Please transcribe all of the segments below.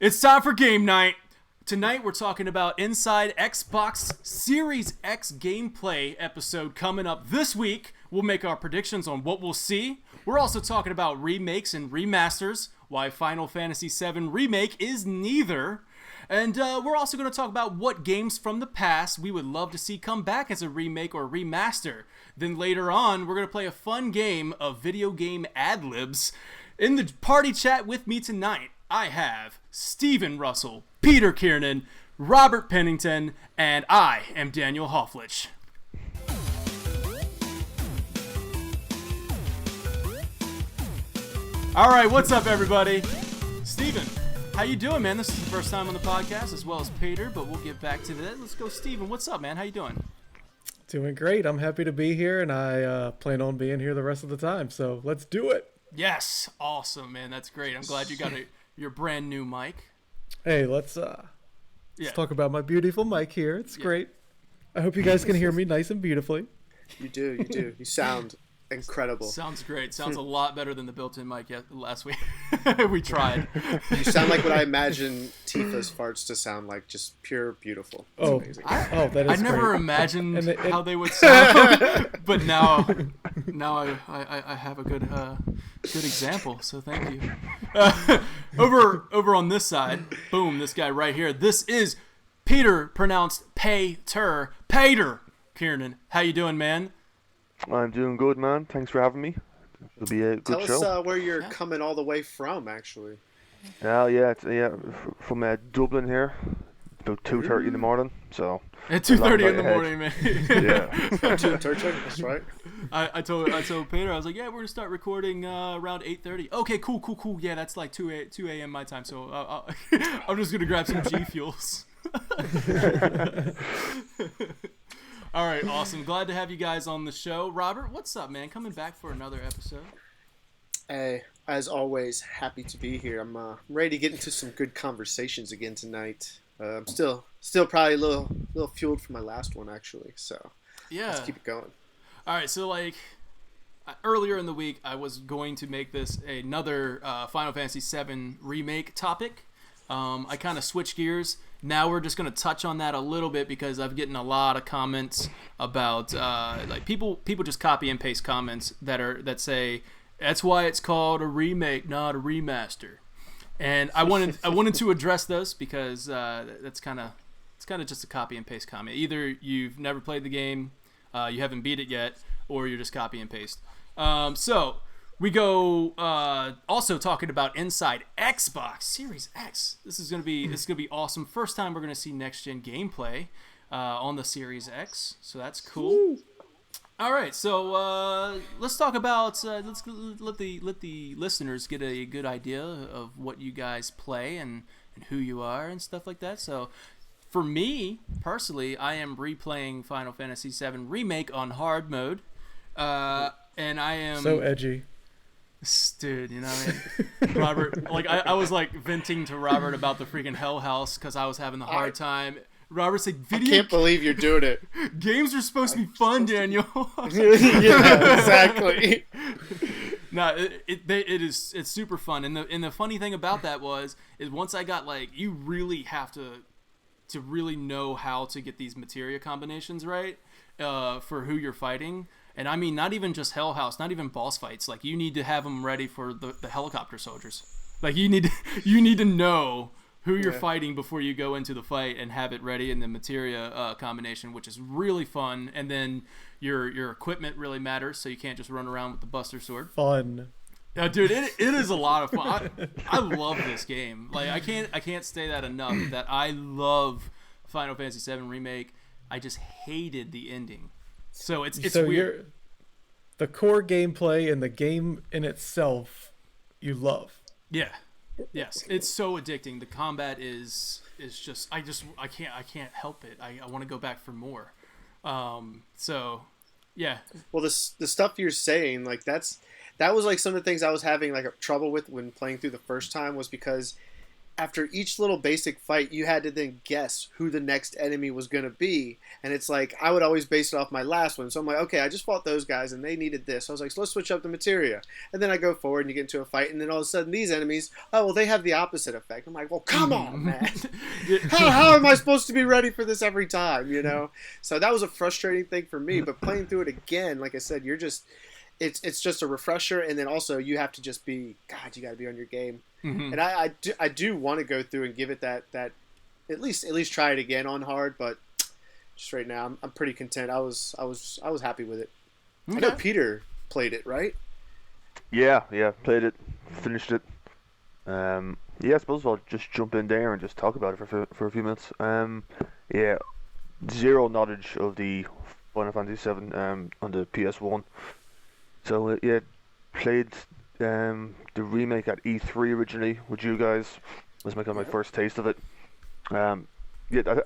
It's time for game night. Tonight we're talking about Inside Xbox Series X gameplay episode coming up this week. We'll make our predictions on what we'll see. We're also talking about remakes and remasters, why Final Fantasy VII Remake is neither. And we're also going to talk about what games from the past we would love to see come back as a remake or remaster. Then later on, we're going to play a fun game of video game ad-libs. In the party chat with me tonight, I have Steven Russell, Peter Kiernan, Robert Pennington, and I am Daniel Hofflich. All right, what's up, everybody? Steven, how you doing, man? This is the first time on the podcast, as well as Peter, but we'll get back to that. Let's go, Steven. What's up, man? How you doing? Doing great. I'm happy to be here, and I plan on being here the rest of the time, so let's do it. Yes, awesome, man. That's great. I'm glad you got your brand new mic. Hey, let's talk about my beautiful mic here. It's great. I hope you guys can hear me nice and beautifully. You do. You sound incredible. Sounds great. Sounds a lot better than the built-in mic last week. We tried. You sound like what I imagine Tifa's farts to sound like, just pure beautiful. It's amazing. That is I never great. Imagined how they would sound, but now I have a good example. So thank you. Over on this side, boom, this guy right here. This is Peter, pronounced Peter Kiernan. How you doing, man? I'm doing good, man. Thanks for having me. It'll be a good show. Tell us where you're coming all the way from, actually. From Dublin here. About 2:30 in the morning, so. At 2:30 in the morning, man. Yeah. 2:30, that's right. I told Peter, I was like, yeah, we're gonna start recording around 8:30. Okay, cool. Yeah, that's like 2 a.m. my time, so I'm just gonna grab some G Fuels. All right, awesome. Glad to have you guys on the show. Robert, what's up, man? Coming back for another episode. Hey, as always, happy to be here. I'm ready to get into some good conversations again tonight. I'm still probably a little fueled from my last one, actually. So yeah, let's keep it going. All right, so earlier in the week, I was going to make this another Final Fantasy VII Remake topic. I kind of switched gears. Now we're just going to touch on that a little bit because I've getting a lot of comments about people just copy and paste comments that say that's why it's called a remake, not a remaster. And I wanted to address this because it's kind of just a copy and paste comment. Either you've never played the game, you haven't beat it yet, or you're just copy and paste. So we go also talking about Inside Xbox Series X. This is gonna be awesome. First time we're gonna see next gen gameplay on the Series X, so that's cool. All right, so let's talk about let's let the listeners get a good idea of what you guys play and who you are and stuff like that. So for me personally, I am replaying Final Fantasy VII Remake on hard mode, and I am so edgy. Dude, you know what I mean? Robert, like I was like venting to Robert about the freaking Hell House because I was having the hard time. Robert said, I can't believe you're doing it. Games are supposed to be fun, Daniel. Yeah, exactly. No, it's super fun, and the funny thing about that is once I got you really have to really know how to get these materia combinations right for who you're fighting. And I mean, not even just Hell House, not even boss fights. Like, you need to have them ready for the helicopter soldiers. Like, you need to know who you're fighting before you go into the fight and have it ready in the materia combination, which is really fun. And then your equipment really matters, so you can't just run around with the Buster Sword. Fun. Dude, it is a lot of fun. I love this game. Like, I can't say that enough. That I love Final Fantasy VII Remake. I just hated the ending. So it's weird. The core gameplay and the game in itself, you love. Yeah. Yes. It's so addicting. The combat is just I can't help it. I want to go back for more. So yeah. Well, the stuff you're saying, like that was like some of the things I was having like trouble with when playing through the first time, was because after each little basic fight, you had to then guess who the next enemy was going to be. And it's like, I would always base it off my last one. So I'm like, okay, I just fought those guys and they needed this. So I was like, so let's switch up the materia. And then I go forward and you get into a fight. And then all of a sudden, these enemies, oh, well, they have the opposite effect. I'm like, well, come on, man. How am I supposed to be ready for this every time, you know? So that was a frustrating thing for me. But playing through it again, like I said, you're just... It's just a refresher, and then also you have to just be, God, you got to be on your game. Mm-hmm. And I do want to go through and give it that at least try it again on hard, but just right now I'm pretty content. I was happy with it. Okay. I know Peter played it, right? Yeah, played it, finished it. I suppose I'll just jump in there and just talk about it for a few minutes. Zero knowledge of the Final Fantasy VII on the PS1. So played the remake at E3 originally with you guys. Was my first taste of it. I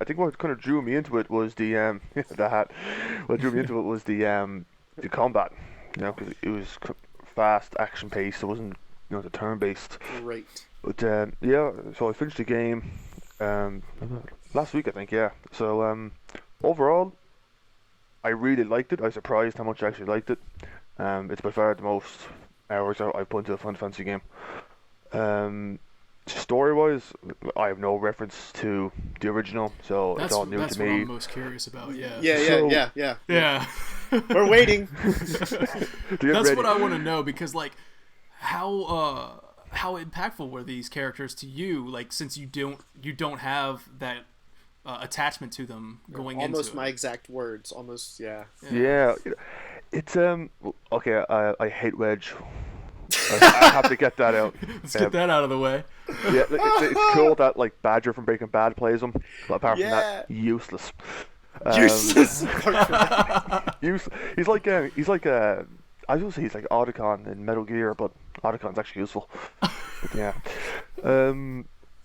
think what kind of drew me into it was the the hat. What drew me into it was the combat. You know, because it was fast, action paced. It wasn't the turn based. Great. But so I finished the game last week, I think. Yeah. So overall, I really liked it. I was surprised how much I actually liked it. It's by far the most hours I've put into a Final Fantasy game. Story-wise, I have no reference to the original, so it's all new to me. That's what I'm most curious about. Yeah. Yeah. We're waiting. That's what I want to know, because like, how impactful were these characters to you? Like, since you don't have that attachment to them going into it. Almost my exact words. Almost, yeah. Yeah. It's okay. I hate Wedge. I have to get that out. Let's get that out of the way. Yeah, it's cool that like Badger from Breaking Bad plays him, but apart from that, useless. Useless. He's like I was gonna say he's like Otacon in Metal Gear, but Otacon's actually useful. But yeah,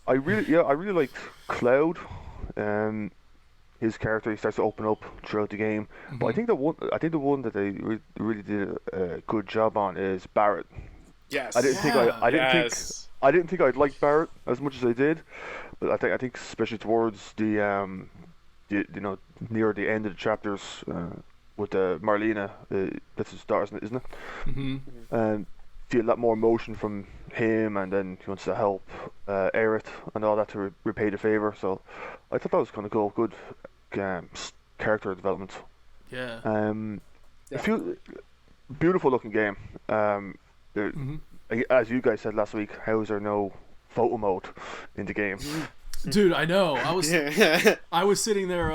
I really liked Cloud. His character, he starts to open up throughout the game. Mm-hmm. But I think the one that they really did a good job on is Barrett. Yes. I didn't think I'd like Barrett as much as I did, but I think especially towards the near the end of the chapters with Marlena, that's his daughter, isn't it? Mm-hmm. And feel a lot more emotion from him, and then he wants to help Aerith and all that to repay the favor. So I thought that was kind of cool. Good character development. Yeah. A few beautiful looking game. As you guys said last week, how is there no photo mode in the game? Dude, I know. I was sitting there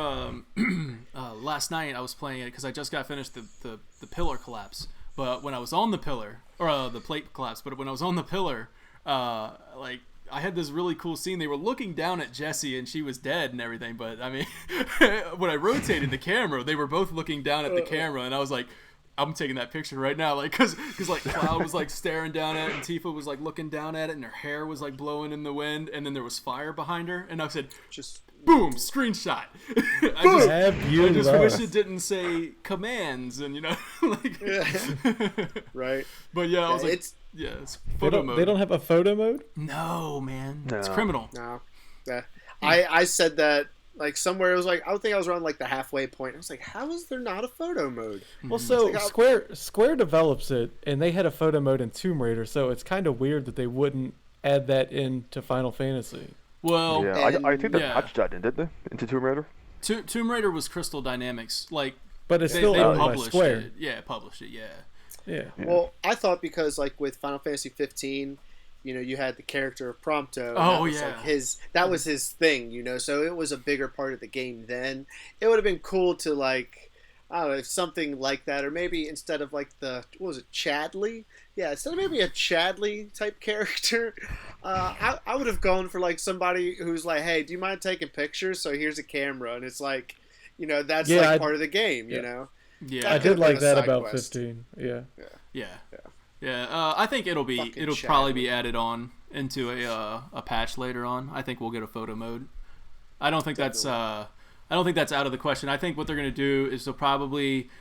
last night. I was playing it because I just got finished the pillar collapse. But when I was on the pillar, or the plate collapse, but when I was on the pillar, like, I had this really cool scene. They were looking down at Jessie and she was dead and everything. But I mean, when I rotated the camera, they were both looking down at the camera, and I was like, I'm taking that picture right now, like, cause like Cloud was like staring down at it, and Tifa was like looking down at it, and her hair was like blowing in the wind, and then there was fire behind her, and I said, just boom, screenshot. I just wish it didn't say commands, and like, right. But yeah, I was like, it's photo mode. They don't have a photo mode? No, man, it's criminal. No, yeah. I said that. Like somewhere it was like, I think I was around like the halfway point. I was like, how is there not a photo mode? Well, so like, Square develops it, and they had a photo mode in Tomb Raider, so it's kind of weird that they wouldn't add that into Final Fantasy. Well, yeah, I think they patched that in, didn't they, into Tomb Raider? Tomb Raider was Crystal Dynamics, like, but it's still owned by Square. It. Yeah, published it. Yeah. Well, I thought because like with Final Fantasy 15. You had the character of Prompto. Oh, that was his thing, so it was a bigger part of the game then. It would have been cool to, like, I don't know, something like that. Or maybe instead of, like, what was it, Chadley? Yeah, instead of maybe a Chadley type character, I would have gone for, like, somebody who's like, hey, do you mind taking pictures? So here's a camera. And it's like, that's part of the game, you know? Yeah. I did like that about 15. Yeah. Yeah, I think it'll probably be added on into a patch later on. I think we'll get a photo mode. I don't think that's out of the question. I think what they're gonna do is they'll probably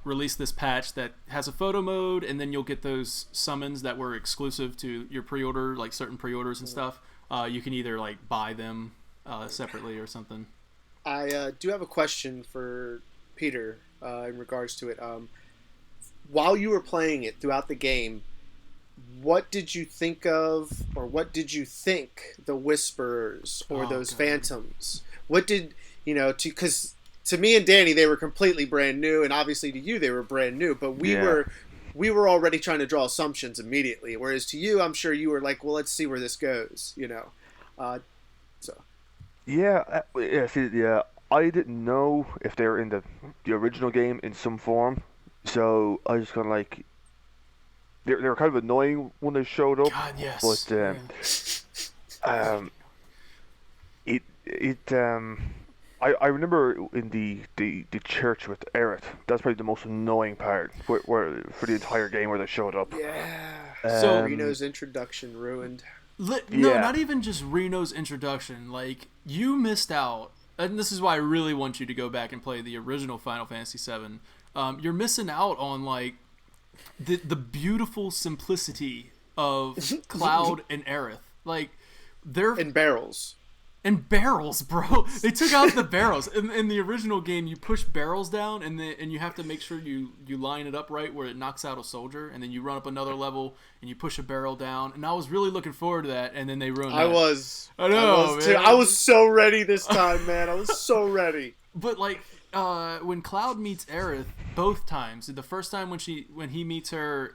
release this patch that has a photo mode, and then you'll get those summons that were exclusive to your pre-order, like certain pre-orders and stuff. you can either like buy them separately or something. I do have a question for Peter in regards to it. While you were playing it throughout the game, what did you think of, or what did you think the Whisperers or those God. Phantoms? What did because to me and Danny they were completely brand new, and obviously to you they were brand new. But we were already trying to draw assumptions immediately, whereas to you, I'm sure you were like, well, let's see where this goes. So Yeah. I didn't know if they were in the original game in some form, so I was kind of like, they were kind of annoying when they showed up. God, yes. But I remember in the church with Aerith. That's probably the most annoying part, where for the entire game where they showed up. yeah. So- Reno's introduction ruined. No, Yeah. not even just Reno's introduction. Like, you missed out, and this is why I really want you to go back and play the original Final Fantasy VII. You're missing out on like the beautiful simplicity of Cloud and Aerith. Like, they're In barrels. and barrels, bro. They took out the barrels. In the original game, you push barrels down, and you have to make sure you line it up right where it knocks out a soldier, and then you run up another level and you push a barrel down. And I was really looking forward to that, and then they ruined I that. was. I know, too. man. I was so ready this time, man. I was so ready. But like when Cloud meets Aerith, both times, the first time when he meets her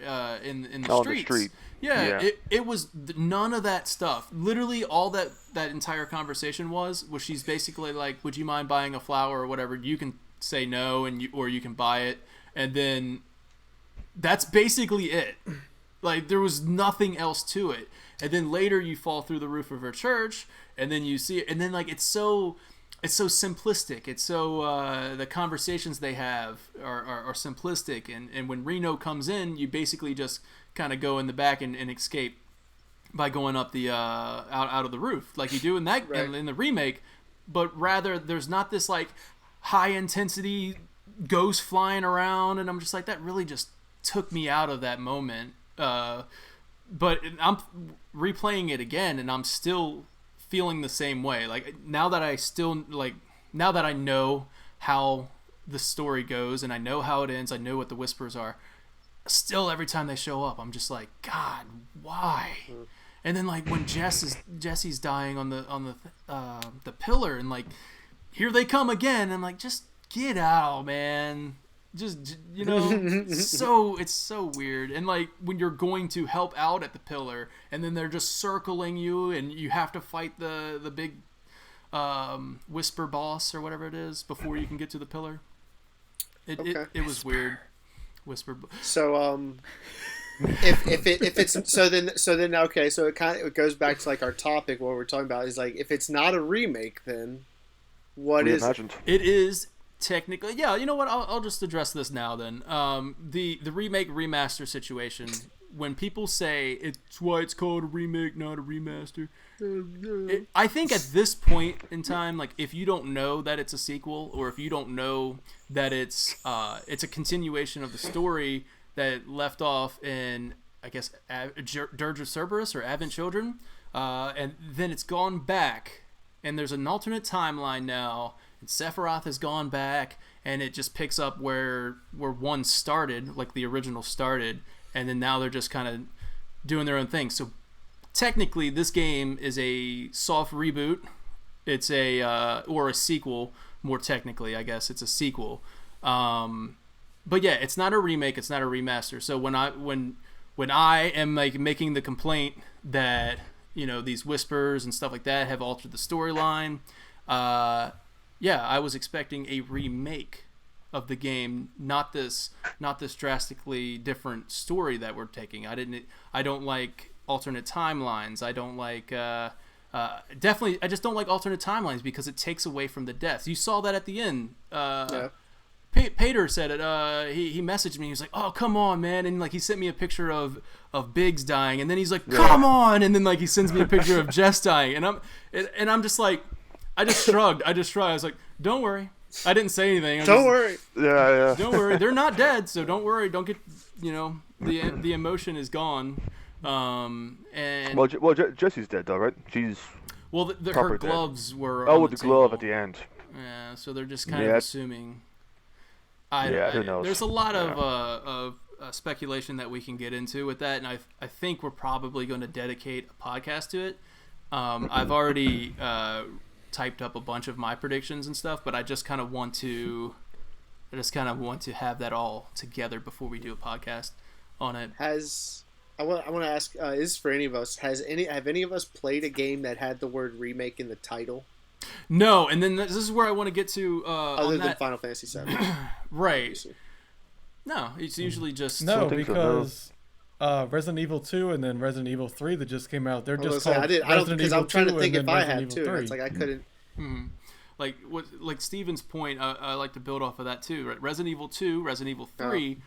in the On the streets, street. yeah. Yeah. It was none of that stuff. Literally, all that entire conversation was she's basically like, "Would you mind buying a flower or whatever?" You can say no, or you can buy it, and then that's basically it. Like, there was nothing else to it. And then later you fall through the roof of her church, and then you see it, and then like it's so simplistic. It's so the conversations they have are simplistic, and when Reno comes in, you basically just kind of go in the back and escape by going up the out of the roof like you do in that Right. in the remake. But rather, there's not this like high intensity ghost flying around, and I'm just like, that really just took me out of that moment. But I'm replaying it again, and I'm still feeling the same way. Like, now that I know how the story goes, and I know how it ends, I know what the Whispers are. Still, every time they show up, I'm just like, God, why? And then like when Jesse's dying on the pillar, and like, here they come again. I'm like, just get out, man. Just, it's so weird. And like when you're going to help out at the pillar, and then they're just circling you, and you have to fight the big Whisper boss or whatever it is before you can get to the pillar. It was weird. Whisper. So if it's so then okay, so it goes back to like our topic. What we're talking about is like, if it's not a remake, then what is it? Reimagined. It is technically, yeah. You know what? I'll just address this now. Then the remake remaster situation. When people say it's why it's called a remake, not a remaster, I think at this point in time, like, if you don't know that it's a sequel, or if you don't know that it's a continuation of the story that left off in, I guess, Dirge of Cerberus or Advent Children, and then it's gone back, and there's an alternate timeline now, and Sephiroth has gone back, and it just picks up where one started, like the original started, and then now they're just kind of doing their own thing. So technically, this game is a soft reboot. It's or a sequel, more technically, I guess. It's a sequel. But yeah, it's not a remake. It's not a remaster. So when I am like making the complaint that these Whispers and stuff like that have altered the storyline, yeah, I was expecting a remake of the game, not this drastically different story that we're taking. I don't like alternate timelines. I don't like definitely. I just don't like alternate timelines because it takes away from the deaths. You saw that at the end. Yeah. Pater said it. He messaged me. He was like, "Oh, come on, man!" And like he sent me a picture of Biggs dying, and then he's like, "Come on!" And then like he sends me a picture of Jess dying, and I'm just like, I just shrugged. I was like, "Don't worry." I didn't say anything. Don't worry. Yeah. Don't worry. They're not dead, so don't worry. Don't get the emotion is gone. And Jessie's dead though, right? She's her proper dead. gloves were Oh, on with the the glove table. at the end. Yeah, so they're just kind of Yeah. assuming. Who knows? There's a lot Yeah. of speculation that we can get into with that, and I think we're probably going to dedicate a podcast to it. I've already typed up a bunch of my predictions and stuff, but I just kind of want to have that all together before we do a podcast on it. I want to ask, is for any of us, have any of us played a game that had the word remake in the title? No, and then this is where I want to get to. Other than Final Fantasy VII. Right. No, it's usually just... No, think so, because Resident Evil 2 and then Resident Evil 3 that just came out, they're just called I don't, Resident because Evil I'm trying 2 to think and if then I Resident had Evil too. 3. It's like I couldn't. Like Steven's point, I like to build off of that too. Right? Resident Evil 2, Resident Evil 3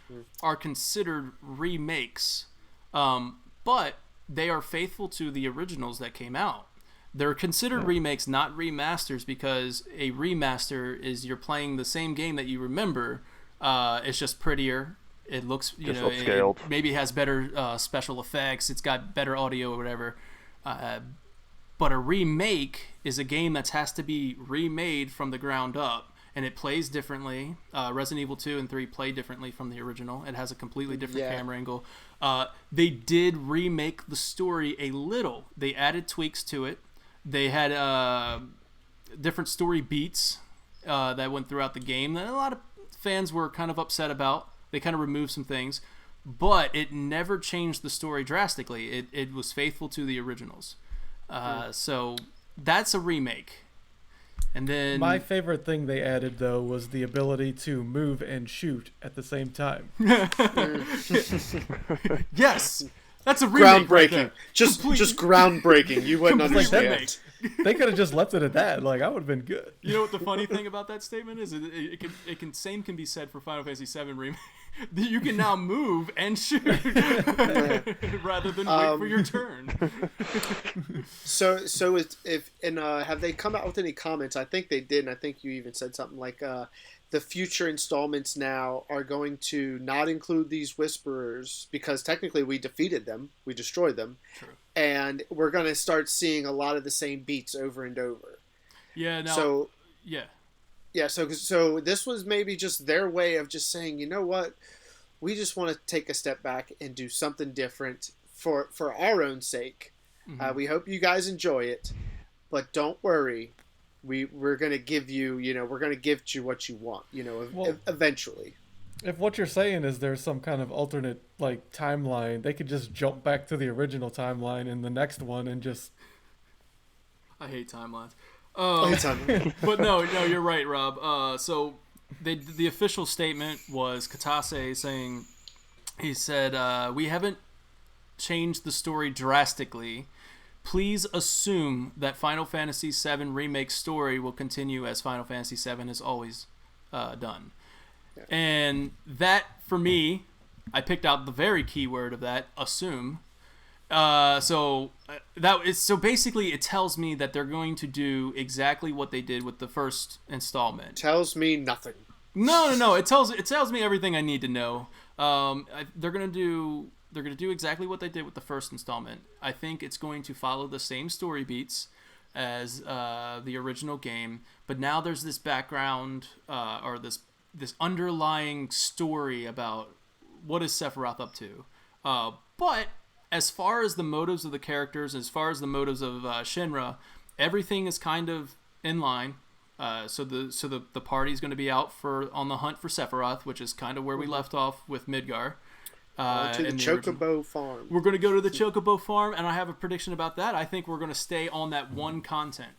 are considered remakes, but they are faithful to the originals that came out. They're considered remakes, not remasters, because a remaster is you're playing the same game that you remember. It's just prettier. It looks, upscaled. it maybe has better special effects. It's got better audio or whatever. But a remake is a game that has to be remade from the ground up, and it plays differently. Resident Evil 2 and 3 play differently from the original. It has a completely different camera angle. They did remake the story a little. They added tweaks to it. They had different story beats that went throughout the game that a lot of fans were kind of upset about. They kind of removed some things, but it never changed the story drastically. It was faithful to the originals. So that's a remake. And then My favorite thing they added, though, was the ability to move and shoot at the same time. yes, that's a remake. Groundbreaking. Right there. Just groundbreaking. You wouldn't Complete understand. remake. They could have just left it at that. Like, I would have been good. You know what the funny thing about that statement is? Same can be said for Final Fantasy VII Remake. You can now move and shoot rather than wait for your turn. So have they come out with any comments? I think they did, and I think you even said something like the future installments now are going to not include these whisperers because technically we defeated them, we destroyed them. True. And we're going to start seeing a lot of the same beats over and over. Yeah. Now, So yeah. so this was maybe just their way of just saying, you know what, we just want to take a step back and do something different for our own sake. Mm-hmm. We hope you guys enjoy it, but don't worry, we're going to give you, we're going to give you what you want, eventually. If what you're saying is there's some kind of alternate like timeline, they could just jump back to the original timeline in the next one and just. I hate timelines. But no, you're right, Rob. So the official statement was Katase saying, he said, we haven't changed the story drastically. Please assume that Final Fantasy VII Remake story will continue as Final Fantasy VII has always done. Yeah. And that, for me, I picked out the very key word of that, assume. So basically it tells me that they're going to do exactly what they did with the first installment. Tells me nothing. No. It tells me everything I need to know. They're gonna do exactly what they did with the first installment. I think it's going to follow the same story beats as the original game, but now there's this background or this underlying story about what is Sephiroth up to. But as far as the motives of the characters, as far as the motives of Shinra, everything is kind of in line. So the party's going to be out on the hunt for Sephiroth, which is kind of where we left off with Midgar. To the Chocobo farm. We're going to go to the Chocobo farm, and I have a prediction about that. I think we're going to stay on that one continent.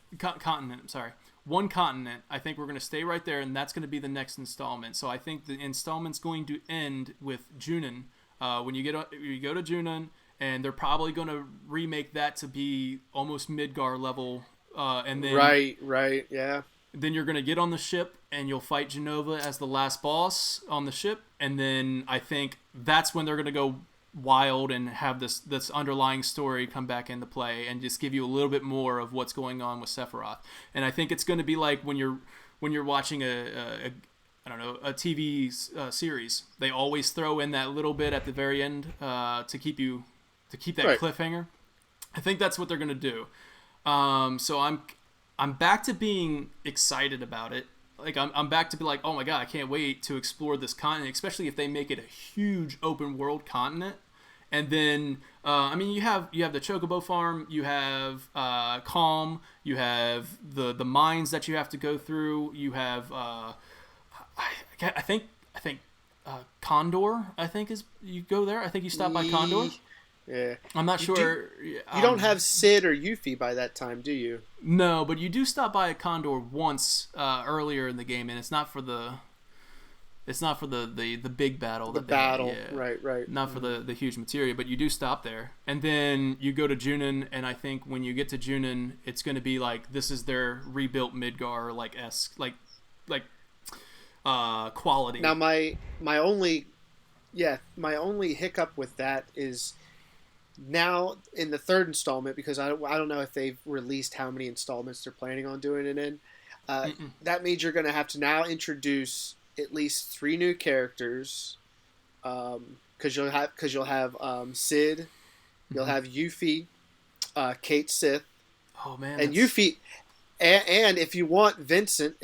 One continent. I think we're going to stay right there, and that's going to be the next installment. So I think the installment's going to end with Junon. When you go to Junon, and they're probably going to remake that to be almost Midgar level. And then right, yeah. Then you're going to get on the ship, and you'll fight Genova as the last boss on the ship. And then I think that's when they're going to go wild and have this underlying story come back into play and just give you a little bit more of what's going on with Sephiroth. And I think it's going to be like when you're watching a TV series. They always throw in that little bit at the very end to keep you to keep that Right. cliffhanger. I think that's what they're gonna do. So I'm back to being excited about it. Like I'm back to be like, oh my god, I can't wait to explore this continent, especially if they make it a huge open world continent. And then, I mean, you have the Chocobo farm, you have Calm, you have the mines that you have to go through, you have I think Condor. I think is you go there. I think you stop by Condor. Yeah. I'm not sure. You don't have Sid or Yuffie by that time, do you? No, but you do stop by a Condor once earlier in the game, and it's not for the big battle. The that they had, battle, yeah. right. Not for the huge materia, but you do stop there, and then you go to Junin, and I think when you get to Junin, it's going to be like this is their rebuilt Midgar like quality. Now my only hiccup with that is now in the third installment, because I don't know if they've released how many installments they're planning on doing it in. That means you're going to have to now introduce at least 3 new characters, because you'll have Sid, you'll have Yuffie, Kate Sith, oh man, and Yuffie, and if you want Vincent,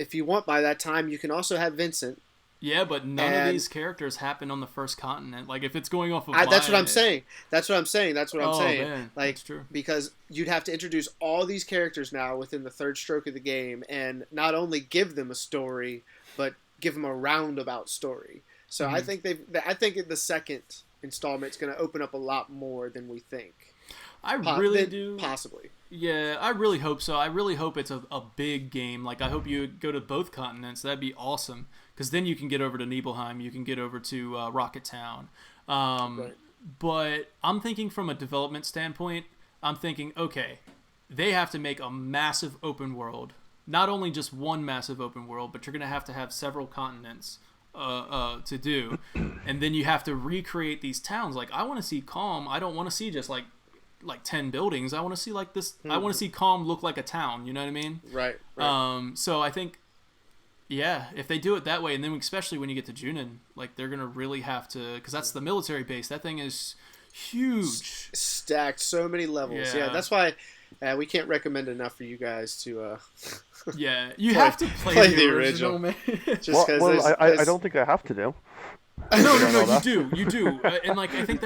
by that time you can also have Vincent. Yeah, but none of these characters happen on the first continent. Like, if it's going off of that's what I'm saying. That's what I'm saying. Man, like, that's true. Because you'd have to introduce all these characters now within the third stroke of the game, and not only give them a story, but give them a roundabout story. So I think the second installment is going to open up a lot more than we think. I really do. Possibly. Yeah, I really hope so. I really hope it's a big game. Like, I hope you go to both continents. That'd be awesome. Because then you can get over to Nibelheim. You can get over to Rocket Town. Right. But I'm thinking from a development standpoint, I'm thinking, okay, they have to make a massive open world. Not only just one massive open world, but you're going to have several continents to do. And then you have to recreate these towns. Like, I want to see Calm. I don't want to see just like 10 buildings. I want to see like this. I want to see Calm look like a town. You know what I mean? Right. So I think, yeah, if they do it that way, and then especially when you get to Junin, like they're gonna really have to, because that's the military base. That thing is huge, stacked so many levels. Yeah, that's why we can't recommend enough for you guys to. Yeah, you have to play the original, man. Just I don't think I have to do. No, you do, and like I think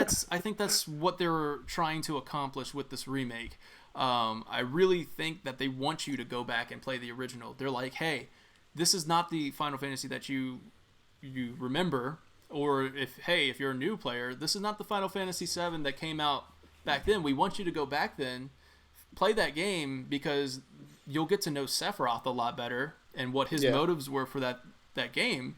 that's what they're trying to accomplish with this remake. I really think that they want you to go back and play the original. They're like, hey, this is not the Final Fantasy that you remember, or if you're a new player, this is not the Final Fantasy VII that came out back then. We want you to go back then, play that game, because you'll get to know Sephiroth a lot better and what his motives were for that game.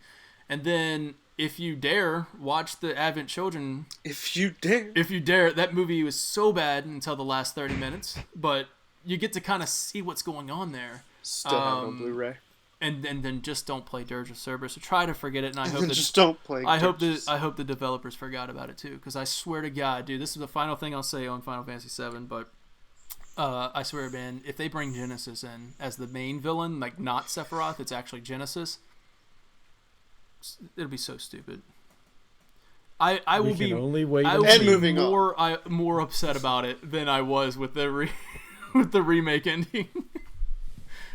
And then if you dare, watch the Advent Children. If you dare. That movie was so bad until the last 30 minutes, but you get to kind of see what's going on there. Still have on Blu-ray. And then just don't play Dirge of Cerberus. So try to forget it, and I hope that just don't play. I hope the developers forgot about it too, because I swear to God, dude, this is the final thing I'll say on Final Fantasy VII. But I swear, man, if they bring Genesis in as the main villain, like not Sephiroth, it's actually Genesis, it'll be so stupid. I will be more upset about it than I was with the with the remake ending.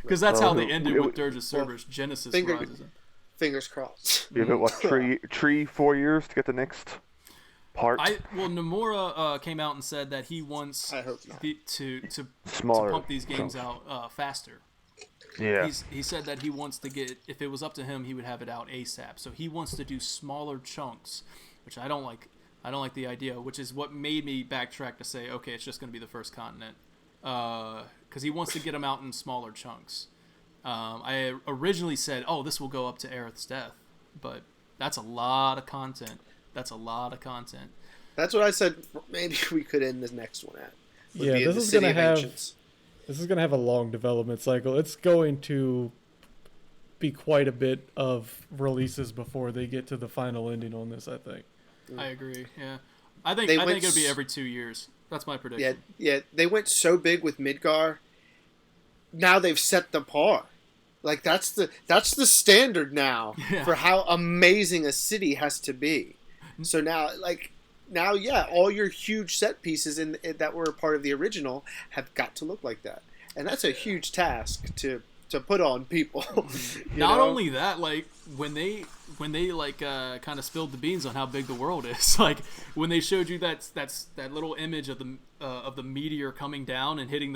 Because that's how they ended with Dirge of Cerberus. Genesis rises in. Fingers crossed. You have what, 4 years to get the next part? Nomura came out and said that he wants to pump these games out faster. Yeah. He said that he wants to get, if it was up to him, he would have it out ASAP. So he wants to do smaller chunks, which I don't like. I don't like the idea, which is what made me backtrack to say, okay, it's just going to be the first continent. Because he wants to get them out in smaller chunks. I originally said, oh, this will go up to Aerith's death, but that's a lot of content. That's what I said. Maybe we could end the next one at. This is gonna have a long development cycle. It's going to be quite a bit of releases before they get to the final ending on this, I think. I agree. Yeah, I think it'll be every 2 years. That's my prediction. Yeah. They went so big with Midgar. Now they've set the par. Like that's the standard now for how amazing a city has to be. So now, like, now, yeah, all your huge set pieces that were part of the original have got to look like that, and that's a huge task to put on people. Not only that, like when they like kind of spilled the beans on how big the world is, like when they showed you that little image of the meteor coming down and hitting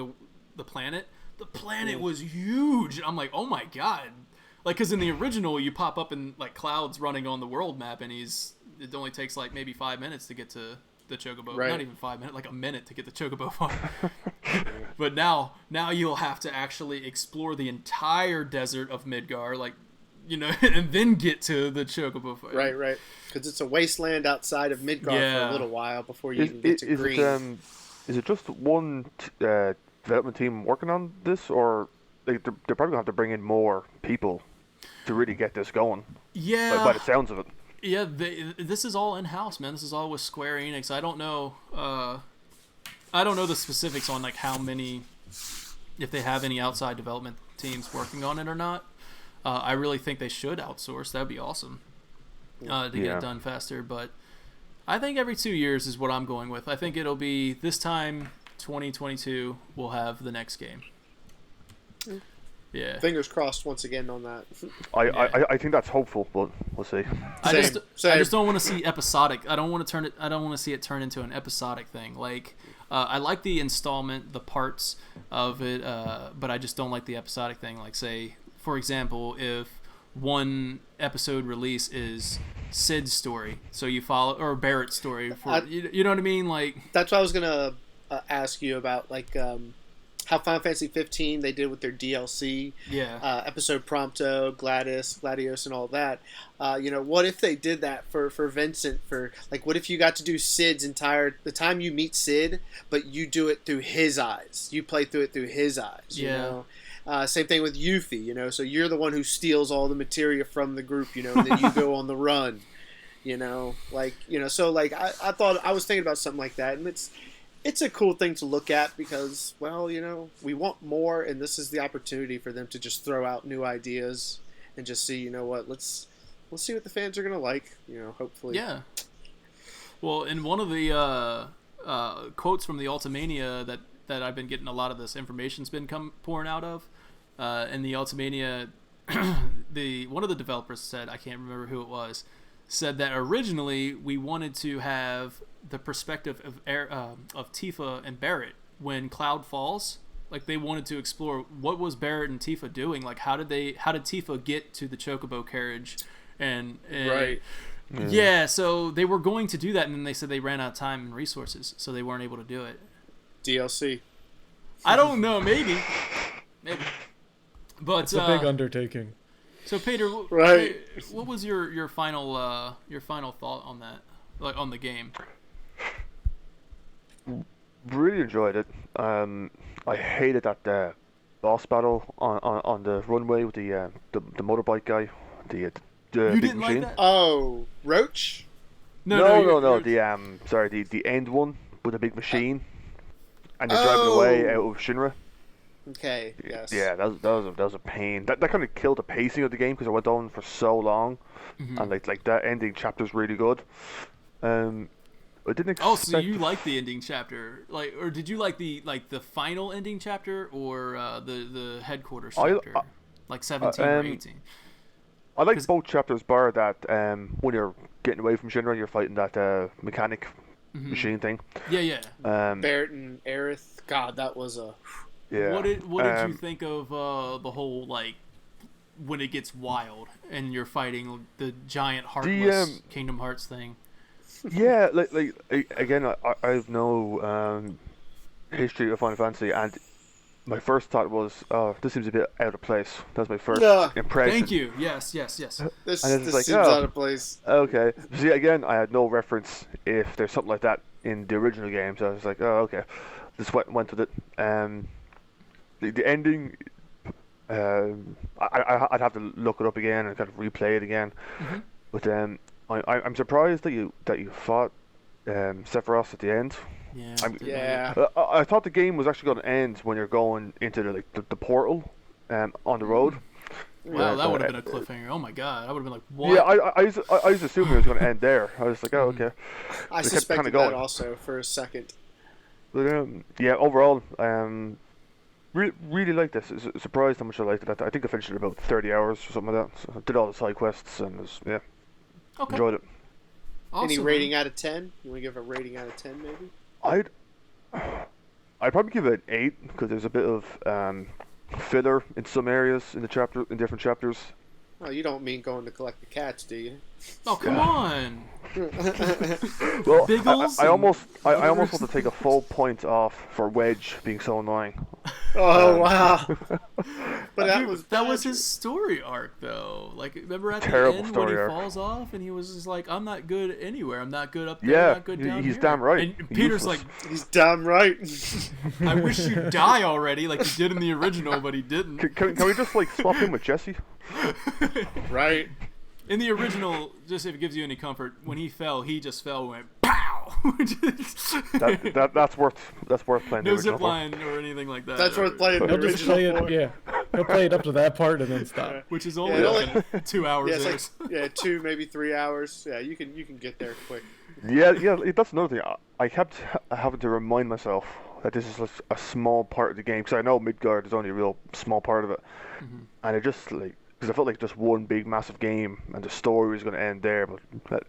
the planet. The planet was huge. I'm like, oh my god. Like, because in the original, you pop up in like clouds running on the world map, and it only takes like maybe 5 minutes to get to the Chocobo. Right. Not even 5 minutes, like a minute to get the Chocobo farm. But now you'll have to actually explore the entire desert of Midgar, like, you know, and then get to the Chocobo farm. Right. Because it's a wasteland outside of Midgar for a little while before you even get to Green. Is it just one development team working on this, or they're probably gonna have to bring in more people to really get this going? Yeah. By the sounds of it. Yeah, this is all in house, man. This is all with Square Enix. I don't know the specifics on like how many, if they have any outside development teams working on it or not. I really think they should outsource. That'd be awesome to get it done faster. But I think every 2 years is what I'm going with. I think it'll be this time, 2022. We'll have the next game. Yeah. Fingers crossed once again on that. I think that's hopeful, but we'll see. I just don't want to see episodic. I don't want to see it turn into an episodic thing. Like I like the installment, the parts of it, but I just don't like the episodic thing. Like, say, for example, if one episode release is Sid's story, so you follow, or Barrett's story, you know what I mean? Like, that's what I was gonna ask you about, like how Final Fantasy 15 they did with their DLC, episode Prompto, Gladius, and all that. What if they did that for Vincent? For like, what if you got to do Sid's the time you meet Sid, but you do it through his eyes. You play through it through his eyes. You know? Same thing with Yuffie, so you're the one who steals all the materia from the group, and then you go on the run, so I was thinking about something like that, and it's a cool thing to look at because, well, we want more, and this is the opportunity for them to just throw out new ideas and just see, let's see what the fans are going to like, hopefully. Yeah. Well, in one of the quotes from the Ultimania that I've been getting a lot of this information's been pouring out of, in the Ultimania, one of the developers said, I can't remember who it was, said that originally we wanted to have the perspective of Tifa and Barrett when Cloud falls. Like, they wanted to explore what was Barrett and Tifa doing. Like, how did Tifa get to the Chocobo carriage? And right. Yeah, so they were going to do that, and then they said they ran out of time and resources, so they weren't able to do it. DLC. I don't know, maybe. But it's a big undertaking. So Peter, right? What was your final thought on that, like on the game? Really enjoyed it. I hated that boss battle on the runway with the motorbike guy, the you big didn't machine. Like that? Oh, Roach? No. The end one with the big machine, and they're driving away out of Shinra. Okay. Yes. Yeah, that was a pain. That kind of killed the pacing of the game because it went on for so long, and like that ending chapter's really good. I didn't expect... Oh, so you like the ending chapter, or did you like the final ending chapter, or the headquarters chapter, like 17 or 18? I like both chapters, bar that when you're getting away from Shinra, you're fighting that mechanic machine thing. Yeah. Barrett and Aerith. God, that was a... Yeah. What did you think of the whole, like, when it gets wild and you're fighting the giant heartless Kingdom Hearts thing? Yeah, like again, I have no history of Final Fantasy, and my first thought was, oh, this seems a bit out of place. That's my first impression. Thank you. Yes. This seems out of place. Okay. See, again, I had no reference if there's something like that in the original game, so I was like, oh, okay. Just went with it. The ending, I'd have to look it up again and kind of replay it again. But I'm surprised that you fought Sephiroth at the end. Yeah. I thought the game was actually going to end when you're going into the portal on the road. Wow, that would have been a cliffhanger. Oh my god, I would have been like, what? Yeah, I used to assume it was going to end there. I was like, oh, okay. I They kept suspected kinda going. that also for a second. But yeah, overall, really liked this. Surprised how much I liked it. I think I finished it in about 30 hours or something like that. So I did all the side quests and Okay. enjoyed it. Awesome, Any man. rating out of 10? You want to give a rating out of 10 maybe? I'd probably give it an 8 because there's a bit of filler in some areas in different chapters. Oh, you don't mean going to collect the cats, do you? Oh, come on. Well, Biggles I almost and want to take a full point off for Wedge being so annoying. Oh, wow. But that was his story arc, though. Like, remember at the Terrible end when story he arc. falls off and he was just like, I'm not good anywhere. I'm not good up there. Yeah, I'm not good down he's here. damn right. And Peter's Useless. He's damn right. like, I wish you'd die already, like you did in the original, but he didn't. Can we just like swap him with Jesse? Right. In the original, just if it gives you any comfort, when he fell, he just fell and went pow. That's worth playing. No the zip original for. line or anything like that. That's worth playing the He'll just original play it, for. He'll play it up to that part and then stop. Which is only Yeah, like 2 hours. Yeah, there. it's like 2, maybe 3 hours. Yeah, you can get there quick. Yeah, that's another thing. I kept having to remind myself that this is a small part of the game because I know Midgard is only a real small part of it, and it just like because I felt like just one big massive game and the story was going to end there, but that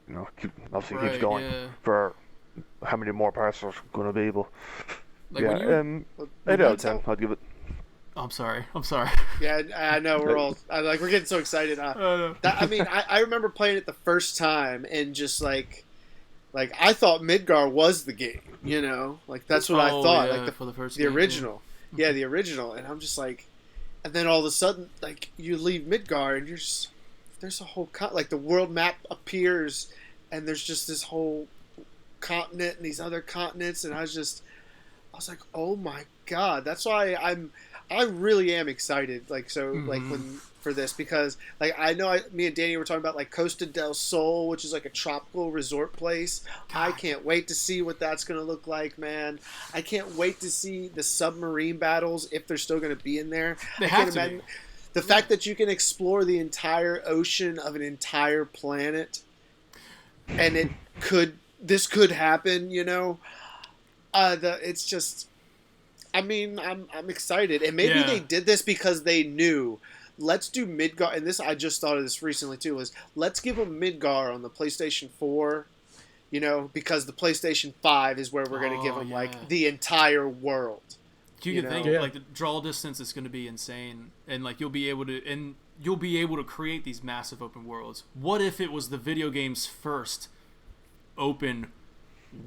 obviously keeps Right, going yeah. for how many more parts are going to be able. Like Yeah, when you 8 out of 10. I'd give it. I'm sorry. Yeah, I know we're getting so excited. I remember playing it the first time and just like I thought Midgar was the game, like that's what I thought, yeah, like for the first the game, original, yeah, the original, and I'm just like, and then all of a sudden, like you leave Midgar and you're just there's a whole like the world map appears, and there's just this whole continent and these other continents, and I was like, oh my god, that's why I really am excited, like for this because like I know me and Danny were talking about like Costa del Sol, which is like a tropical resort place. God. I can't wait to see what that's gonna look like, man. I can't wait to see the submarine battles if they're still gonna be in there. They I have can't to imagine be. the fact that you can explore the entire ocean of an entire planet, and this could happen, it's just. I mean, I'm excited, and maybe they did this because they knew. Let's do Midgar, and this I just thought of this recently too. Was let's give them Midgar on the PlayStation 4, because the PlayStation 5 is where we're going to give them like the entire world. You can think like the draw distance is going to be insane, and like you'll be able to create these massive open worlds. What if it was the video game's first open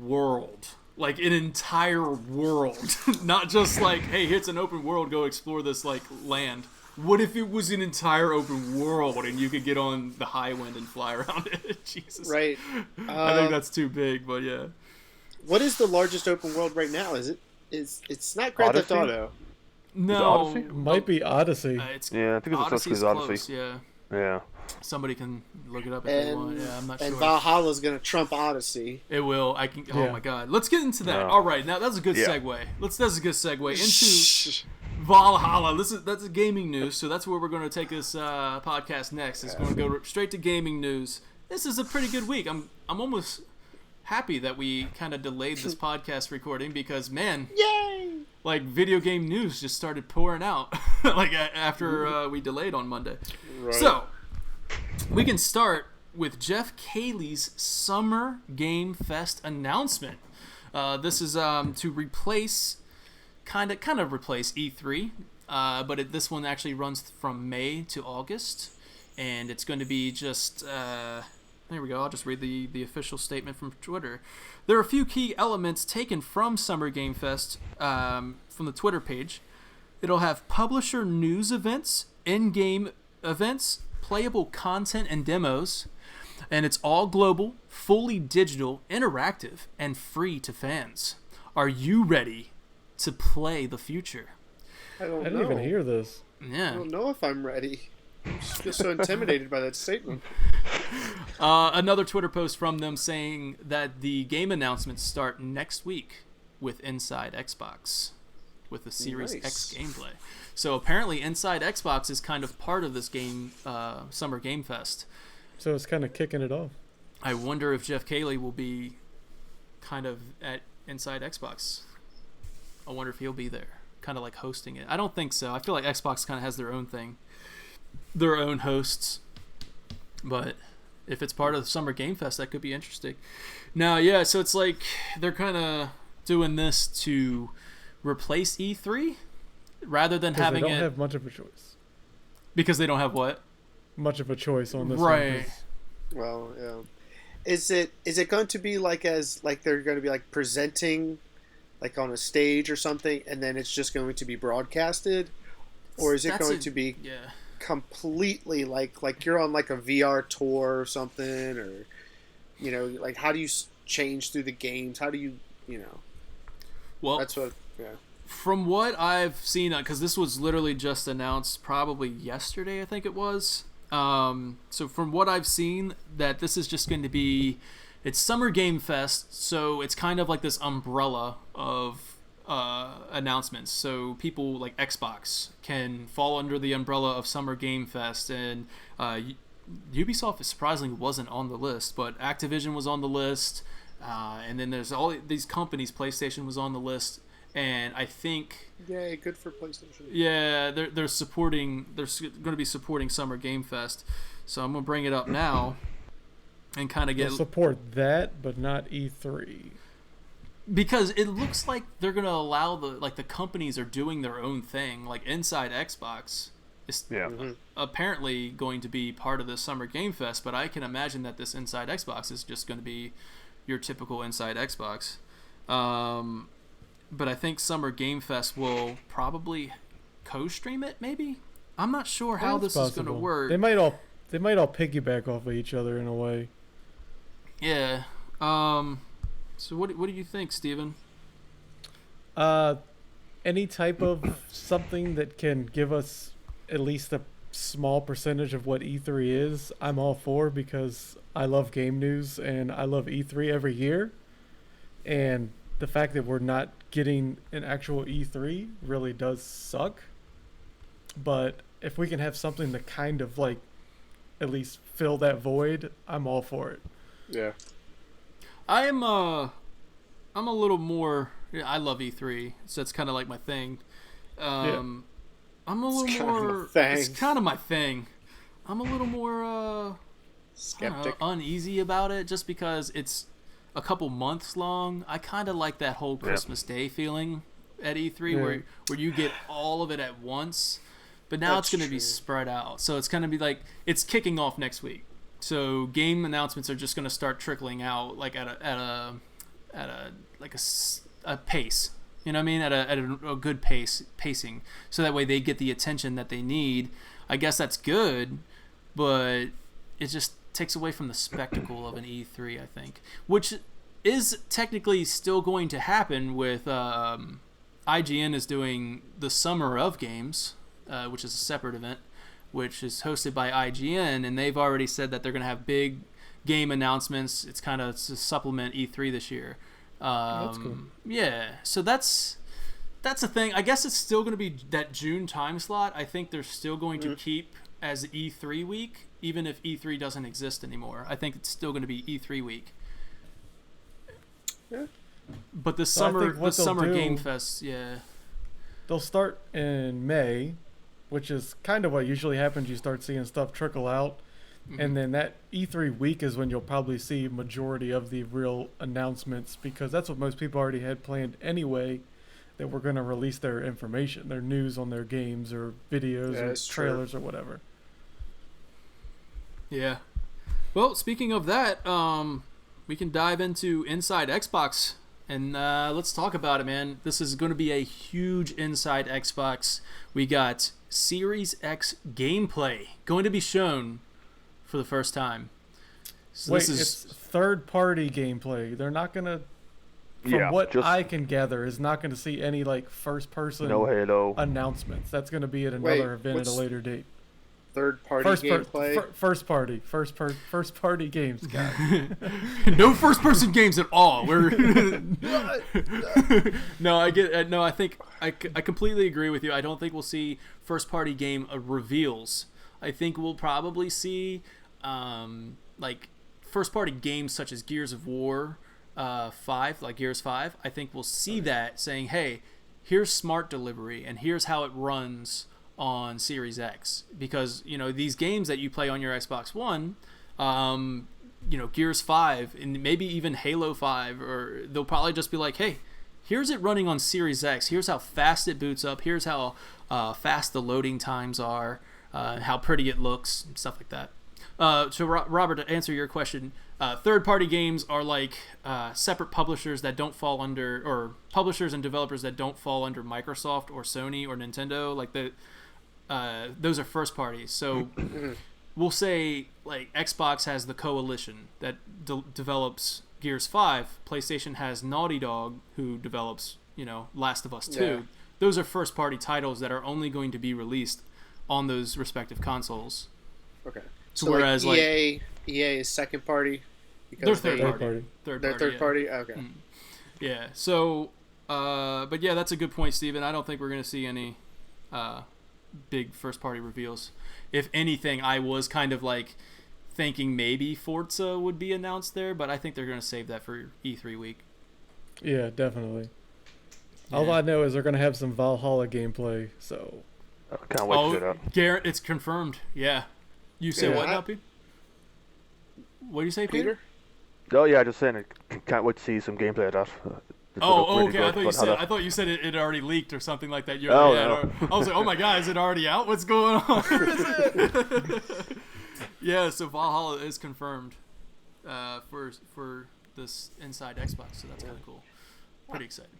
world? Like an entire world, not just like, hey, here's an open world, go explore this like land. What if it was an entire open world and you could get on the high wind and fly around it? Jesus. Right. I think that's too big, but yeah. What is the largest open world right now? It's not Grand Theft Auto. No. Odyssey? Might be Odyssey. I think it's Odyssey's Odyssey. close, yeah. Yeah. Somebody can look it up if they want. Yeah, I'm not sure. And Valhalla's gonna trump Odyssey. It will. Oh my god. Let's get into that. No. All right, now that's a good segue. That's a good segue into Valhalla. That's a gaming news, so that's where we're going to take this podcast next. It's going to go straight to gaming news. This is a pretty good week. I'm almost happy that we kind of delayed this podcast recording because, man, yay! Like video game news just started pouring out like after we delayed on Monday. Right. So we can start with Jeff Keighley's Summer Game Fest announcement. This is to replace, kind of replace E3, but this one actually runs from May to August, and it's going to be just. There we go. I'll just read the official statement from Twitter. There are a few key elements taken from Summer Game Fest from the Twitter page. It'll have publisher news events, in-game events, playable content and demos, and it's all global, fully digital, interactive, and free to fans. Are you ready to play the future? I didn't even hear this. Yeah. I don't know if I'm ready. I'm just so intimidated by that statement. Another Twitter post from them saying that the game announcements start next week with Inside Xbox with the Series X gameplay. So apparently Inside Xbox is kind of part of this game, Summer Game Fest. So it's kind of kicking it off. I wonder if Jeff Keighley will be kind of at Inside Xbox. I wonder if he'll be there, kind of like hosting it. I don't think so. I feel like Xbox kind of has their own thing, their own hosts. But if it's part of the Summer Game Fest, that could be interesting. Now, yeah, so it's like they're kind of doing this to replace E3 rather than having they don't have much of a choice. Because they don't have what? Much of a choice on this right. one. Well, yeah. Is it going to be like they're going to be like presenting like on a stage or something, and then it's just going to be broadcasted, or is it going to be completely like you're on like a VR tour or something, or like how do you change through the games? How do you Well, that's what. Yeah. From what I've seen, because this was literally just announced probably yesterday, I think it was. So from what I've seen, that this is just going to be, it's Summer Game Fest, so it's kind of like this umbrella of announcements. So people like Xbox can fall under the umbrella of Summer Game Fest, and Ubisoft surprisingly wasn't on the list, but Activision was on the list, and then there's all these companies. PlayStation was on the list. And I think, yay, good for PlayStation. Yeah, they're supporting. They're going to be supporting Summer Game Fest, so I'm going to bring it up now, and kind of get support that, but not E3, because it looks like they're going to allow the companies are doing their own thing. Like Inside Xbox is apparently going to be part of the Summer Game Fest, but I can imagine that this Inside Xbox is just going to be your typical Inside Xbox. But I think Summer Game Fest will probably co-stream it, maybe? I'm not sure how this is going to work. They might all piggyback off of each other in a way. Yeah. So what do you think, Steven? Any type of something that can give us at least a small percentage of what E3 is, I'm all for, because I love game news and I love E3 every year. And the fact that we're not getting an actual E3 really does suck. But if we can have something to kind of like at least fill that void, I'm all for it. Yeah. I'm a little more. I love E3, so it's kind of like my thing. I'm a little more. It's kind of my thing. I'm a little more skeptic, uneasy about it, just because it's a couple months long. I kind of like that whole Christmas Day feeling at E3 where you get all of it at once, but now it's going to be spread out. So it's going to be like it's kicking off next week. So game announcements are just going to start trickling out like at a pace. You know what I mean? At a good pacing. So that way they get the attention that they need. I guess that's good, but it just takes away from the spectacle of an E3, I think, which is technically still going to happen with IGN is doing the Summer of Games, which is a separate event, which is hosted by IGN, and they've already said that they're going to have big game announcements. It's kind of to supplement E3 this year. That's cool. Yeah, so that's a thing. I guess it's still going to be that June time slot. I think they're still going to keep as E3 week, even if E3 doesn't exist anymore. I think it's still going to be E3 week. Yeah. But the summer Game Fest, they'll start in May, which is kind of what usually happens. You start seeing stuff trickle out, and then that E3 week is when you'll probably see majority of the real announcements, because that's what most people already had planned anyway, that we're going to release their information, their news on their games or videos or trailers or whatever. Yeah. Well, speaking of that, we can dive into Inside Xbox, and let's talk about it, man. This is going to be a huge Inside Xbox. We got Series X gameplay going to be shown for the first time. So it's third-party gameplay. They're not going to, from what I can gather, is not going to see any like first-person Halo announcements. That's going to be at another event at a later date. third-party gameplay. First party games, guys. No first-person games at all. We're no, I get. No, I think I completely agree with you. I don't think we'll see first-party game reveals. I think we'll probably see like first-party games such as Gears of War 5, like Gears 5. I think we'll see that saying, hey, here's smart delivery and here's how it runs on Series X, because these games that you play on your Xbox One, Gears 5 and maybe even Halo 5, or they'll probably just be like, hey, here's it running on Series X, here's how fast it boots up, here's how fast the loading times are, how pretty it looks, and stuff like that. So Robert, to answer your question, third-party games are like separate publishers that don't fall under, or publishers and developers that don't fall under Microsoft or Sony or Nintendo. Like those are first parties. So we'll say like Xbox has the Coalition that develops Gears 5. PlayStation has Naughty Dog, who develops Last of Us 2. Yeah. Those are first-party titles that are only going to be released on those respective consoles. Okay. So whereas like EA is second party. Because they're third party. They're third party. Okay. Mm. Yeah. So, but yeah, that's a good point, Steven. I don't think we're going to see any big first party reveals. If anything, I was kind of like thinking maybe Forza would be announced there, but I think they're going to save that for E3 week. Yeah, definitely. Yeah. All I know is they're going to have some Valhalla gameplay. So. I can't wait to do that. Garrett, it's confirmed. Yeah. You say what now, Pete? What do you say, Peter? Oh yeah, just saying. I can't wait to see some gameplay of that. Okay. I thought you said it already leaked or something like that. No. I was like, oh my god, is it already out? What's going on? Yeah, so Valhalla is confirmed for this Inside Xbox, so that's kind of cool. Pretty exciting.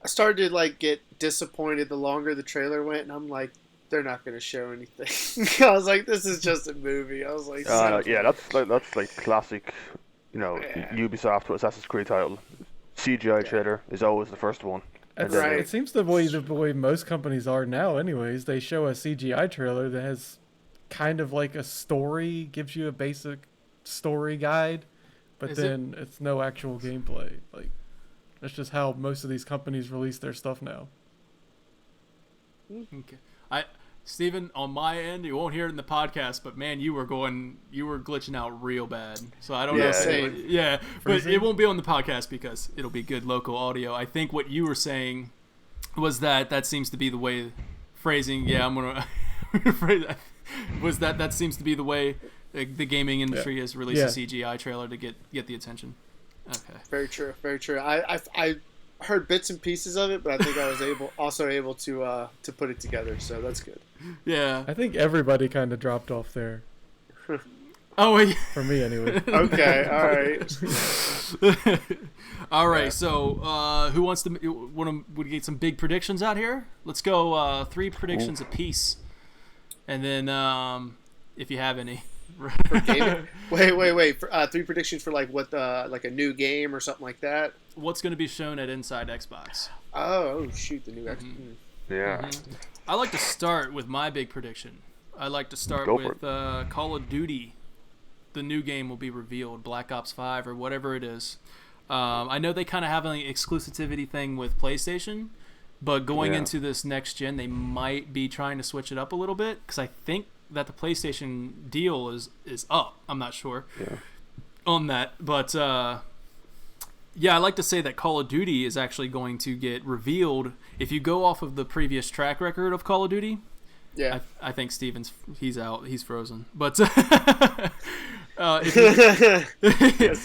I started to get disappointed the longer the trailer went, and I'm like, they're not going to show anything. I was like, this is just a movie. I was like, yeah, that's like classic, Ubisoft with Assassin's Creed title. CGI trailer is always the first one. Right. It seems the way most companies are now. Anyways, they show a CGI trailer that has kind of like a story, gives you a basic story guide, but then it's no actual gameplay. Like that's just how most of these companies release their stuff now. Okay. Steven, on my end, you won't hear it in the podcast, but man, you were glitching out real bad. So I don't know. But it won't be on the podcast because it'll be good local audio. I think what you were saying was that seems to be the way phrasing. Yeah, I'm gonna phrase that. Was that seems to be the way the gaming industry has released a CGI trailer to get the attention. Okay. Very true. Very true. I heard bits and pieces of it, but I think I was able to put it together, so that's good. Yeah, I think everybody kind of dropped off there. Oh, yeah. For me anyway. Okay, all right. All right. So, who wants to get some big predictions out here? Let's go 3 predictions apiece, and then if you have any. For gaming? Wait. 3 predictions for what like a new game or something like that. What's going to be shown at Inside Xbox? Oh shoot, the new Xbox. Mm-hmm. Yeah. Mm-hmm. I like to start with my big prediction. I like to start with Call of Duty. The new game will be revealed, Black Ops 5 or whatever it is. I know they kind of have an exclusivity thing with PlayStation, but going into this next gen, they might be trying to switch it up a little bit because I think that the PlayStation deal is up. I'm not sure on that, but I like to say that Call of Duty is actually going to get revealed. If you go off of the previous track record of Call of Duty, I think he's out. He's frozen. But yes,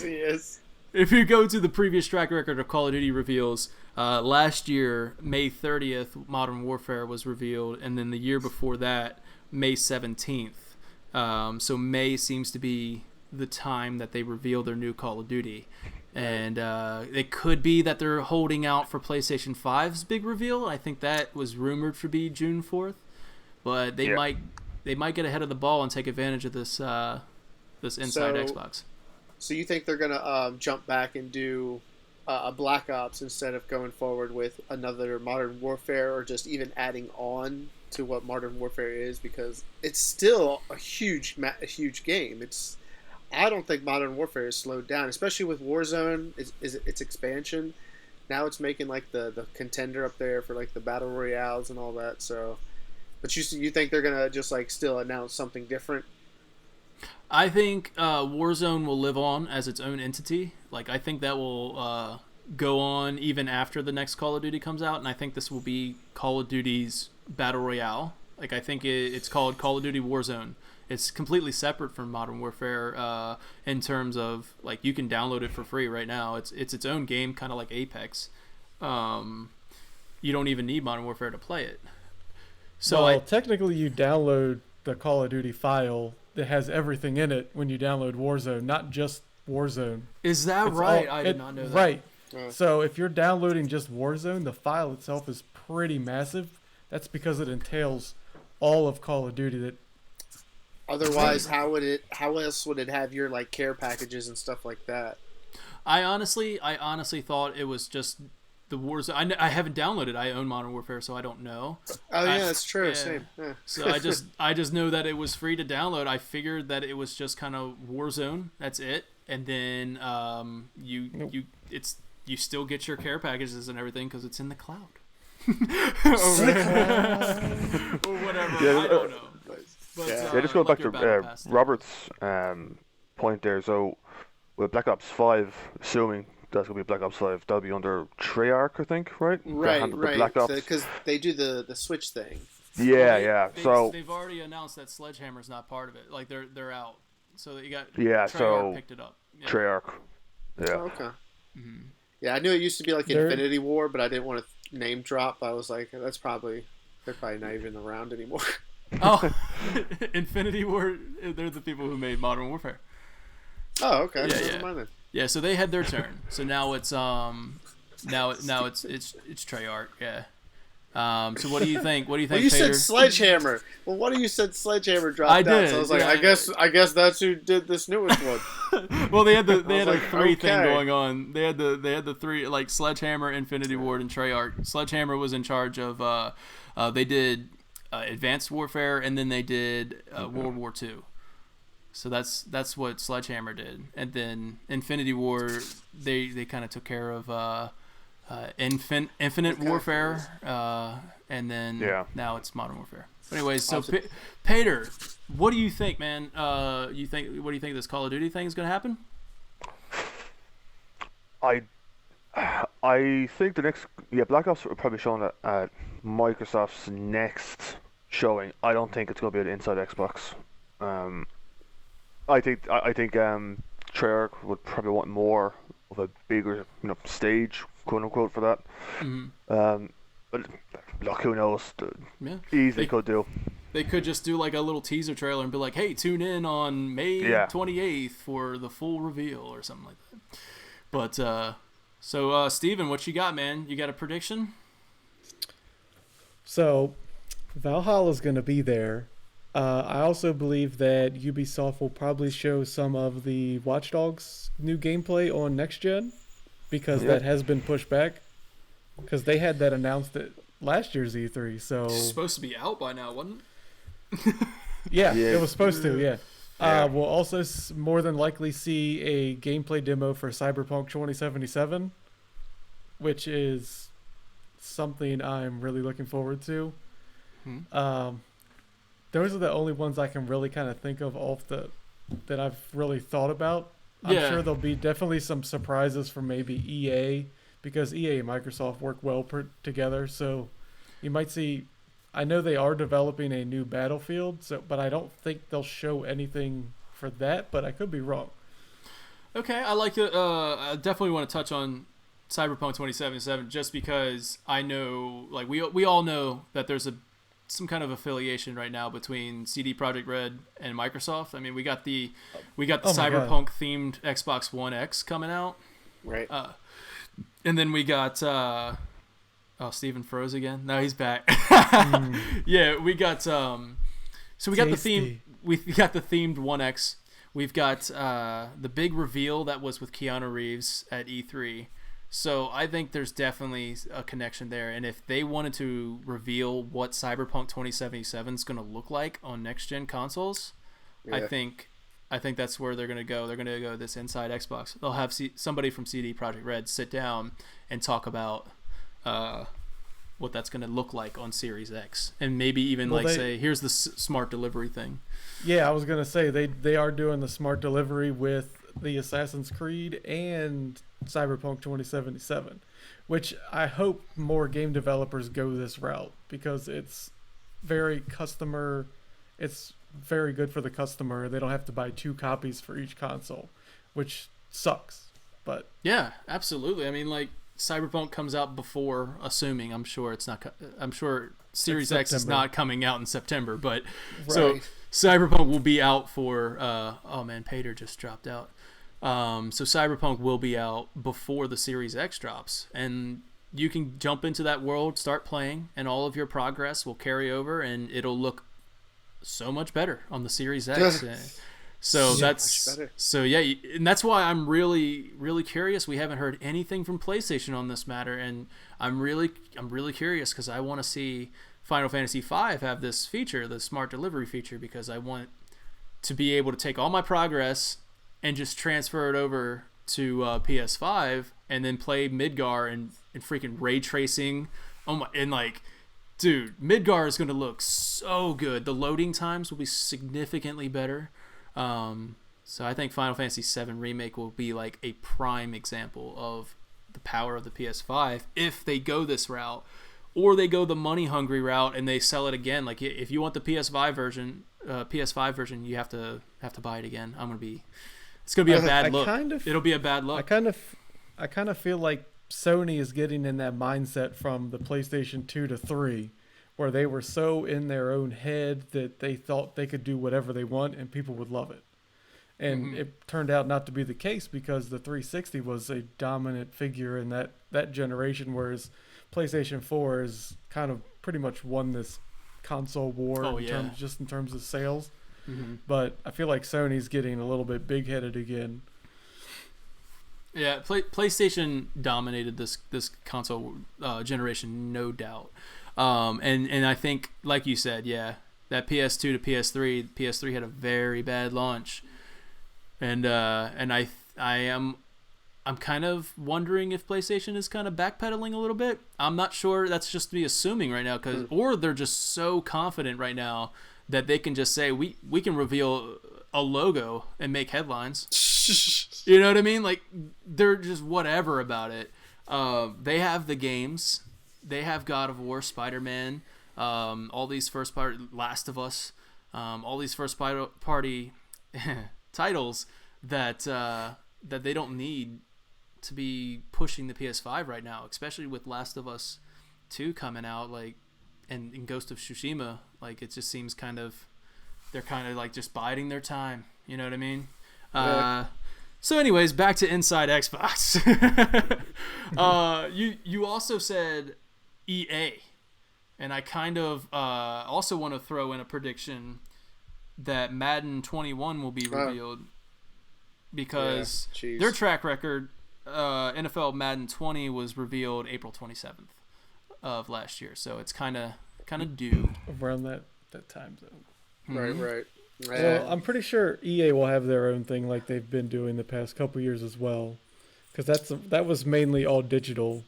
he is. If you go to the previous track record of Call of Duty reveals, last year, May 30th, Modern Warfare was revealed, and then the year before that, May 17th. So May seems to be the time that they reveal their new Call of Duty. And it could be that they're holding out for PlayStation 5's big reveal. I think that was rumored to be June 4th. But they might get ahead of the ball and take advantage of this Inside Xbox. So you think they're going to jump back and do a Black Ops instead of going forward with another Modern Warfare, or just even adding on to what Modern Warfare is, because it's still a huge game. I don't think Modern Warfare is slowed down, especially with Warzone. Its expansion. Now it's making like the contender up there for like the battle royales and all that. So, but you think they're gonna just like still announce something different? I think Warzone will live on as its own entity. Like, I think that will go on even after the next Call of Duty comes out, and I think this will be Call of Duty's Battle Royale. Like, I think it's called Call of Duty Warzone. It's completely separate from Modern Warfare in terms of, like, you can download it for free right now. It's its own game, kind of like Apex. You don't even need Modern Warfare to play it. So well, technically you download the Call of Duty file that has everything in it when you download Warzone, not just Warzone. Is that right? I did not know that. Right. So if you're downloading just Warzone, the file itself is pretty massive. That's because it entails all of Call of Duty. That otherwise, how else would it have your like care packages and stuff like that? I honestly thought it was just the Warzone. I haven't downloaded. I own Modern Warfare, so I don't know. Oh yeah, that's true. Yeah. Same. Yeah. So I just know that it was free to download. I figured that it was just kind of Warzone. That's it. And then you still get your care packages and everything because it's in the cloud. Or whatever. Yeah, I don't know. But, just go back to Robert's point there. So with Black Ops 5, assuming that's gonna be Black Ops 5, that'll be under Treyarch, I think, right? Right. Because they do the Switch thing. Yeah. So they've already announced that Sledgehammer's not part of it. Like they're out. So you got Treyarch so picked it up. Yeah. Treyarch. Yeah. Oh, okay. Mm-hmm. Yeah, I knew it used to be like Infinity War, but I didn't want to name drop. I was like, they're probably not even around anymore. Oh, Infinity War. They're the people who made Modern Warfare. Oh, okay. Yeah. Yeah, so they had their turn. So now it's now it's Treyarch. Yeah. So what do you think? What do you think? Well, you Pater? said Sledgehammer. Well, what do you said Sledgehammer dropped I out? did. So I was like, yeah. I guess that's who did this newest one. Well, they had a three thing okay. going on. They had the three, like Sledgehammer, Infinity Ward, and Treyarch. Sledgehammer was in charge of they did Advanced Warfare, and then they did World War II. So that's what Sledgehammer did, and then Infinity War they kind of took care of Infinite Warfare, and then now it's Modern Warfare. But anyways, so Pater, what do you think, man? What do you think this Call of Duty thing is going to happen? I think the next Black Ops will probably shown at Microsoft's next showing. I don't think it's going to be inside Xbox. I think Treyarch would probably want more of a bigger, stage, quote unquote, for that. Mm-hmm. But look, who knows? Easily could do. They could just do like a little teaser trailer and be like, "Hey, tune in on May 28th for the full reveal" or something like that. But so Steven, what you got, man? You got a prediction? So, Valhalla's going to be there. I also believe that Ubisoft will probably show some of the Watch Dogs new gameplay on next gen, because that has been pushed back. Because they had that announced at last year's E3. So it's supposed to be out by now, wasn't it? yeah, it was supposed to. Yeah. We'll also more than likely see a gameplay demo for Cyberpunk 2077, which is something I'm really looking forward to. Those are the only ones I can really kind of think of that I've really thought about. I'm sure there'll be definitely some surprises from maybe EA, because EA and Microsoft work well together. So you might see. I know they are developing a new Battlefield, but I don't think they'll show anything for that. But I could be wrong. Okay, I like to. I definitely want to touch on Cyberpunk 2077, just because I know, like we all know that there's some kind of affiliation right now between CD Projekt Red and Microsoft. I mean, we got the Cyberpunk themed Xbox One X coming out, right? And then we got Steven froze again. No, he's back. Yeah, we got so we got the theme. We got the themed One X. We've got the big reveal that was with Keanu Reeves at E3. So I think there's definitely a connection there. And if they wanted to reveal what Cyberpunk 2077 is going to look like on next gen consoles, Yeah. I think that's where they're going to go. They're going to go this inside Xbox. They'll have somebody from CD Projekt Red sit down and talk about what that's going to look like on Series X, and maybe even say, here's the smart delivery thing. Yeah, I was gonna say they are doing the smart delivery with the Assassin's Creed and Cyberpunk 2077, which I hope more game developers go this route, because it's very customer. It's very good for the customer. They don't have to buy 2 copies for each console, which sucks. But yeah, absolutely. I mean, like, Cyberpunk comes out before, assuming, I'm sure Series X is not coming out in September, but so Cyberpunk will be out for oh man, Pater just dropped out. So Cyberpunk will be out before the Series X drops, and you can jump into that world, start playing, and all of your progress will carry over, and it'll look so much better on the Series X. So yeah, and that's why I'm really, really curious. We haven't heard anything from PlayStation on this matter, and I'm really curious, because I want to see Final Fantasy V have this feature, the smart delivery feature, because I want to be able to take all my progress and just transfer it over to PS5 and then play Midgar and freaking ray tracing. Oh my, and like, dude, Midgar is going to look so good. The loading times will be significantly better. So I think Final Fantasy VII Remake will be like a prime example of the power of the PS5 if they go this route, or they go the money hungry route and they sell it again. Like, if you want the PS5 version, you have to buy it again. It's gonna be a bad look. It'll be a bad look. I kind of feel like Sony is getting in that mindset from the PlayStation 2 to 3, where they were so in their own head that they thought they could do whatever they want and people would love it. And it turned out not to be the case, because the 360 was a dominant figure in that generation, whereas PlayStation 4 has kind of pretty much won this console war in terms of sales. But I feel like Sony's getting a little bit big-headed again. Yeah, PlayStation dominated this console generation, no doubt. And I think, like you said, yeah, that PS2 to PS3 had a very bad launch, and I'm kind of wondering if PlayStation is kind of backpedaling a little bit. I'm not sure. That's just me assuming right now, or they're just so confident right now that they can just say, we can reveal a logo and make headlines. You know what I mean? Like, they're just whatever about it. They have the games. They have God of War, Spider-Man, all these first-party, Last of Us, all these first-party titles that they don't need to be pushing the PS5 right now, especially with Last of Us 2 coming out, like, and Ghost of Tsushima. Like, it just seems they're kind of like just biding their time. You know what I mean? Yeah. So anyways, back to Inside Xbox. You also said EA, and I kind of also want to throw in a prediction that Madden 21 will be revealed, because their track record, NFL Madden 20 was revealed April 27th of last year, so it's kind of due around that time zone. Right. Well, I'm pretty sure EA will have their own thing like they've been doing the past couple years as well, because that was mainly all digital.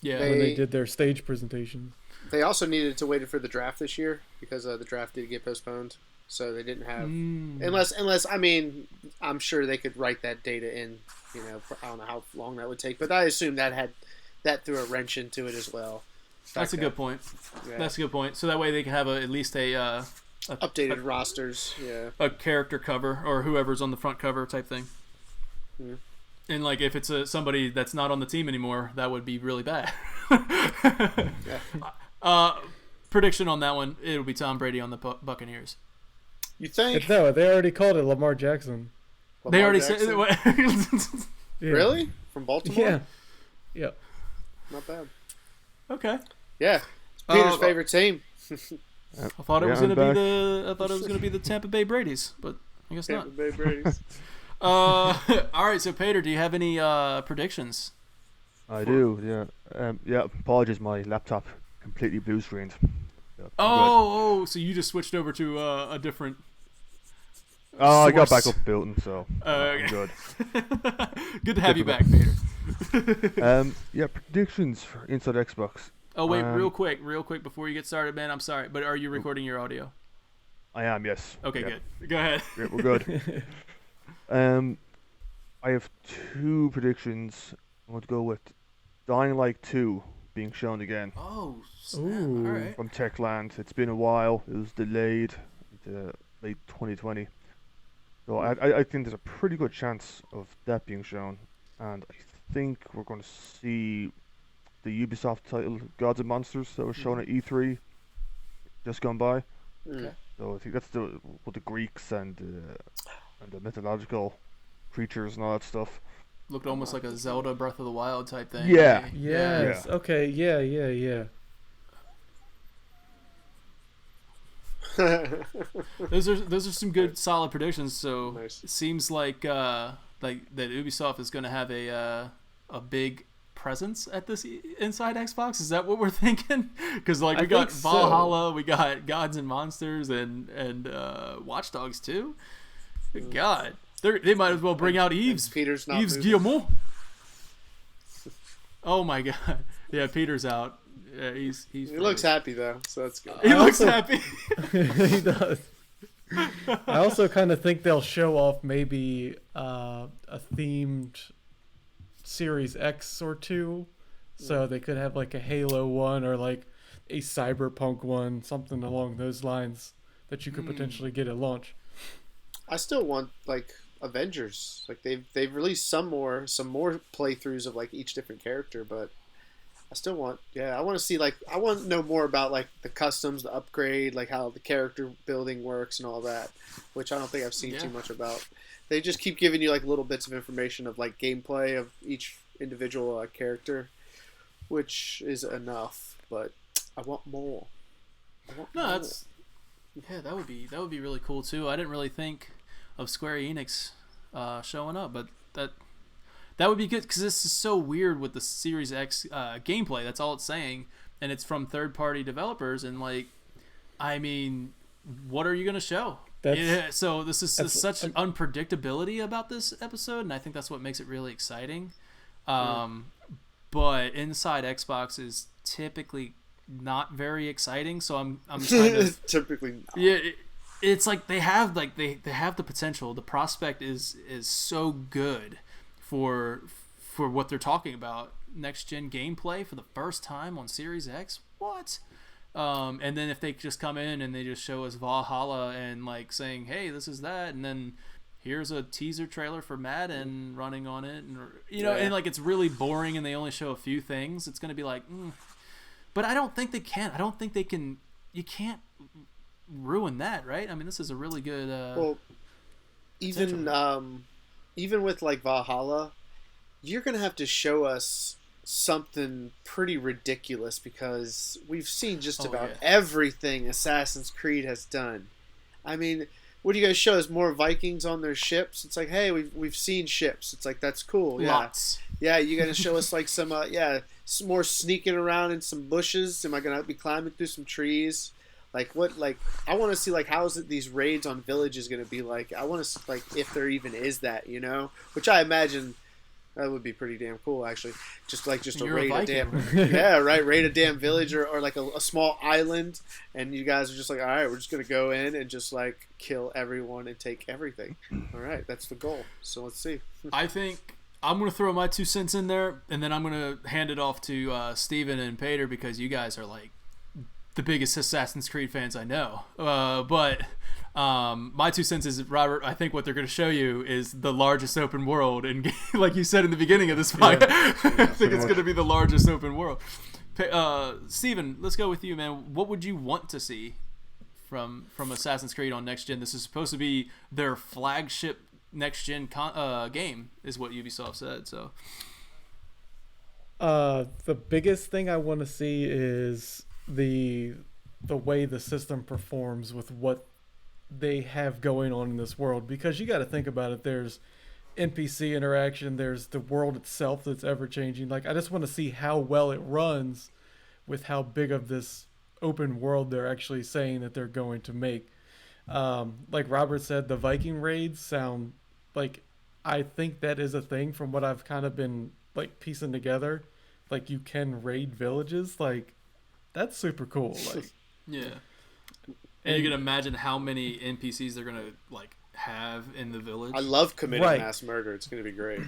Yeah, when they did their stage presentations. They also needed to wait for the draft this year, because the draft did get postponed, so they didn't have unless I mean, I'm sure they could write that data in. You know, I don't know how long that would take, but I assume that threw a wrench into it as well. That's a good point. Yeah. That's a good point. So that way they can have at least a updated rosters, a character cover, or whoever's on the front cover type thing. Yeah. And like, if it's somebody that's not on the team anymore, that would be really bad. Prediction on that one: it'll be Tom Brady on the Buccaneers. You think? No, they already called it Lamar Jackson. They already said. Yeah. Really? From Baltimore? Yeah. Not bad. Okay. Yeah. Peter's favorite team. I thought it was going to be the Tampa Bay Brady's, but I guess not. Tampa Bay Brady's. All right, so Peter, do you have any predictions? I do, yeah. Yeah, apologies, my laptop completely blue screened. Yeah, I'm good. So you just switched over to a different Oh, I got back source. up building, so I'm Okay. good. Good to have you back, Typical. Peter. Yeah, predictions for Inside Xbox. Oh wait, Um, real quick before you get started, man. I'm sorry, but are you recording your audio? I am, yes. Okay, Yep, good. Go ahead. yeah, we're good. Um, I have two predictions. I'm going to go with Dying Light 2 being shown again Oh snap! All Ooh. right. from Techland. It's been a while. It was delayed to late 2020. So I think there's a pretty good chance of that being shown. And I think we're going to see the Ubisoft title Gods and Monsters that was shown at E3 just gone by. Mm. Okay. So I think that's the with the Greeks and the mythological creatures and all that stuff. Looked almost like a Zelda Breath of the Wild type thing. Yeah. Right? Yes. Yeah. Okay. Yeah. Yeah. Yeah. Those are some good solid predictions. So Nice. it seems like that Ubisoft is going to have a big presence at this Inside Xbox. Is that what we're thinking? Because like I we got think so. Valhalla, we got Gods and Monsters, and Watch Dogs too. Good God, they might as well bring out Eve's Peter's not moving. Guillemot. Oh my God, yeah, Peter's out. Yeah, he's He looks happy though, so that's good. He I looks also- happy. He does. I also kind of think they'll show off maybe a themed Series X or two, so they could have like a Halo one or like a Cyberpunk one, something along those lines that you could potentially get at launch. I still want like Avengers. Like they've released some more playthroughs of like each different character, but I still want I want to see like I want to know more about like the customs, the upgrade, like how the character building works and all that, which I don't think I've seen too much about. They just keep giving you like little bits of information of like gameplay of each individual character, which is enough, but I want more. No, that would be really cool too. I didn't really think of Square Enix showing up, but that would be good because this is so weird with the Series X gameplay. That's all it's saying, and it's from third-party developers. And like, I mean, what are you gonna show? So this is such unpredictability about this episode, and I think that's what makes it really exciting. But Inside Xbox is typically not very exciting, so I'm kind of typically not. yeah. It's like they have the potential. The prospect is so good for what they're talking about. Next gen gameplay for the first time on Series X. What? And then if they just come in and they just show us Valhalla and like saying, "Hey, this is that," and then here's a teaser trailer for Madden running on it, and and like it's really boring and they only show a few things. It's gonna be like, but I don't think they can. I don't think they can. You can't ruin that, right? I mean, this is a really good. Well, even with like Valhalla, you're gonna have to show us something pretty ridiculous because we've seen just about everything Assassin's Creed has done. I mean, what are you gonna show us? More Vikings on their ships? It's like, hey, we've seen ships. It's like that's cool. Yeah, lots. Yeah. You gonna show us like some some more sneaking around in some bushes? Am I gonna be climbing through some trees? Like what? Like I want to see like how is it these raids on villages gonna be like? I want to see like if there even is that, which I imagine that would be pretty damn cool actually. Just to raid a damn raid a damn village or like a small island, and you guys are just like, all right, we're just gonna go in and just like kill everyone and take everything. All right, that's the goal. So let's see. I think I'm gonna throw my 2 cents in there, and then I'm gonna hand it off to Steven and Pater because you guys are like the biggest Assassin's Creed fans I know. But my 2 cents is, Robert, I think what they're going to show you is the largest open world. And like you said in the beginning of this fight, I think it's going to be the largest open world. Steven, let's go with you, man. What would you want to see from Assassin's Creed on next gen? This is supposed to be their flagship next gen game, is what Ubisoft said. So, the biggest thing I want to see is the way the system performs with what they have going on in this world, because you got to think about it. There's NPC interaction. There's the world itself that's ever changing. Like I just want to see how well it runs with how big of this open world they're actually saying that they're going to make. Like Robert said, the Viking raids sound like, I think that is a thing from what I've kind of been like piecing together. Like you can raid villages. Like that's super cool. Like Yeah. And you can imagine how many NPCs they're gonna like have in the village. I love committing Right. mass murder. It's going to be great.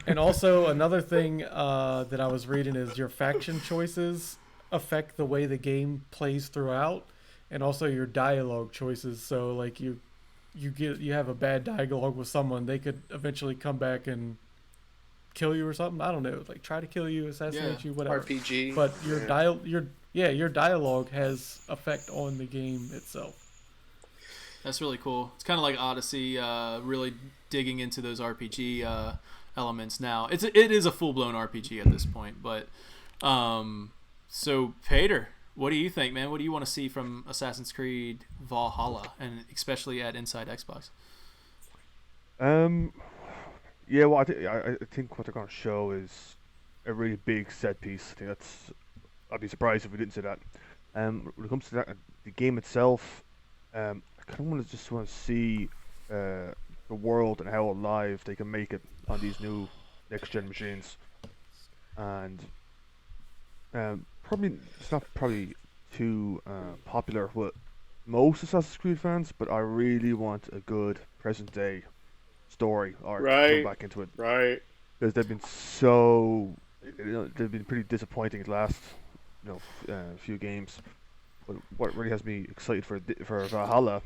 And also another thing that I was reading is your faction choices affect the way the game plays throughout, and also your dialogue choices. So like you have a bad dialogue with someone, they could eventually come back and kill you or something. I don't know, like try to kill you, assassinate you, whatever. RPG. But your dialogue has effect on the game itself. That's really cool. It's kind of like Odyssey, really digging into those RPG elements now. It is a full blown RPG at this point. But so Peter, what do you think, man? What do you want to see from Assassin's Creed Valhalla, and especially at Inside Xbox? Yeah, well, I think what they're going to show is a really big set piece. I think I'd be surprised if we didn't see that. When it comes to that, the game itself, I kind of just want to see the world and how alive they can make it on these new next-gen machines. And probably it's not probably too popular with most Assassin's Creed fans, but I really want a good present-day story arc to come back into it. Right. Because they've been they've been pretty disappointing the last few games. But what really has me excited for Valhalla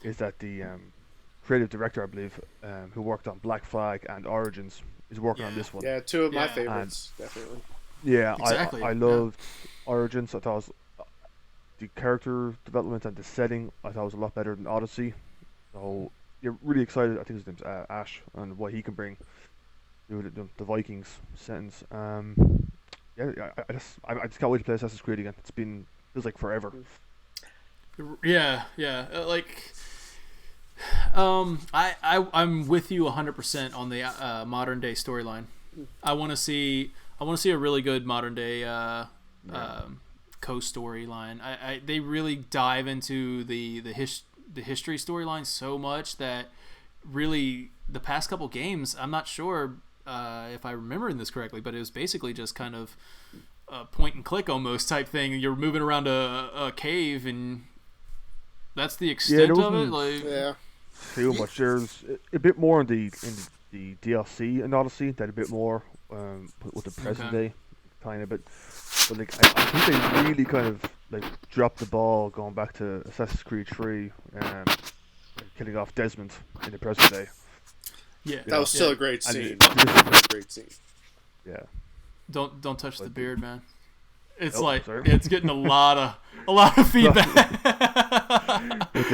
is that the creative director, I believe, who worked on Black Flag and Origins, is working on this one. Yeah, two of my favorites, definitely. Yeah, exactly. I loved Origins. I thought it was, the character development and the setting, I thought was a lot better than Odyssey. So you're really excited. I think his name's Ash, and what he can bring to the Vikings sentence. Yeah, I just can't wait to play Assassin's Creed again. Feels like forever. Yeah. Like, I'm with you 100% on the modern day storyline. I want to see a really good modern day co-storyline. They really dive into the history storyline so much that really the past couple games, I'm not sure if I remember this correctly, but it was basically just kind of a point and click almost type thing. You're moving around a cave, and that's the extent of it. Like, yeah, too much. There's a bit more in the DLC in Odyssey, that a bit more with the present day, kind of. But like I think they really kind of like dropped the ball going back to Assassin's Creed 3, killing off Desmond in the present day. Yeah, that was still a great scene. Great scene. Yeah. Don't touch the beard, man. It's sorry. it's getting a lot of feedback. But,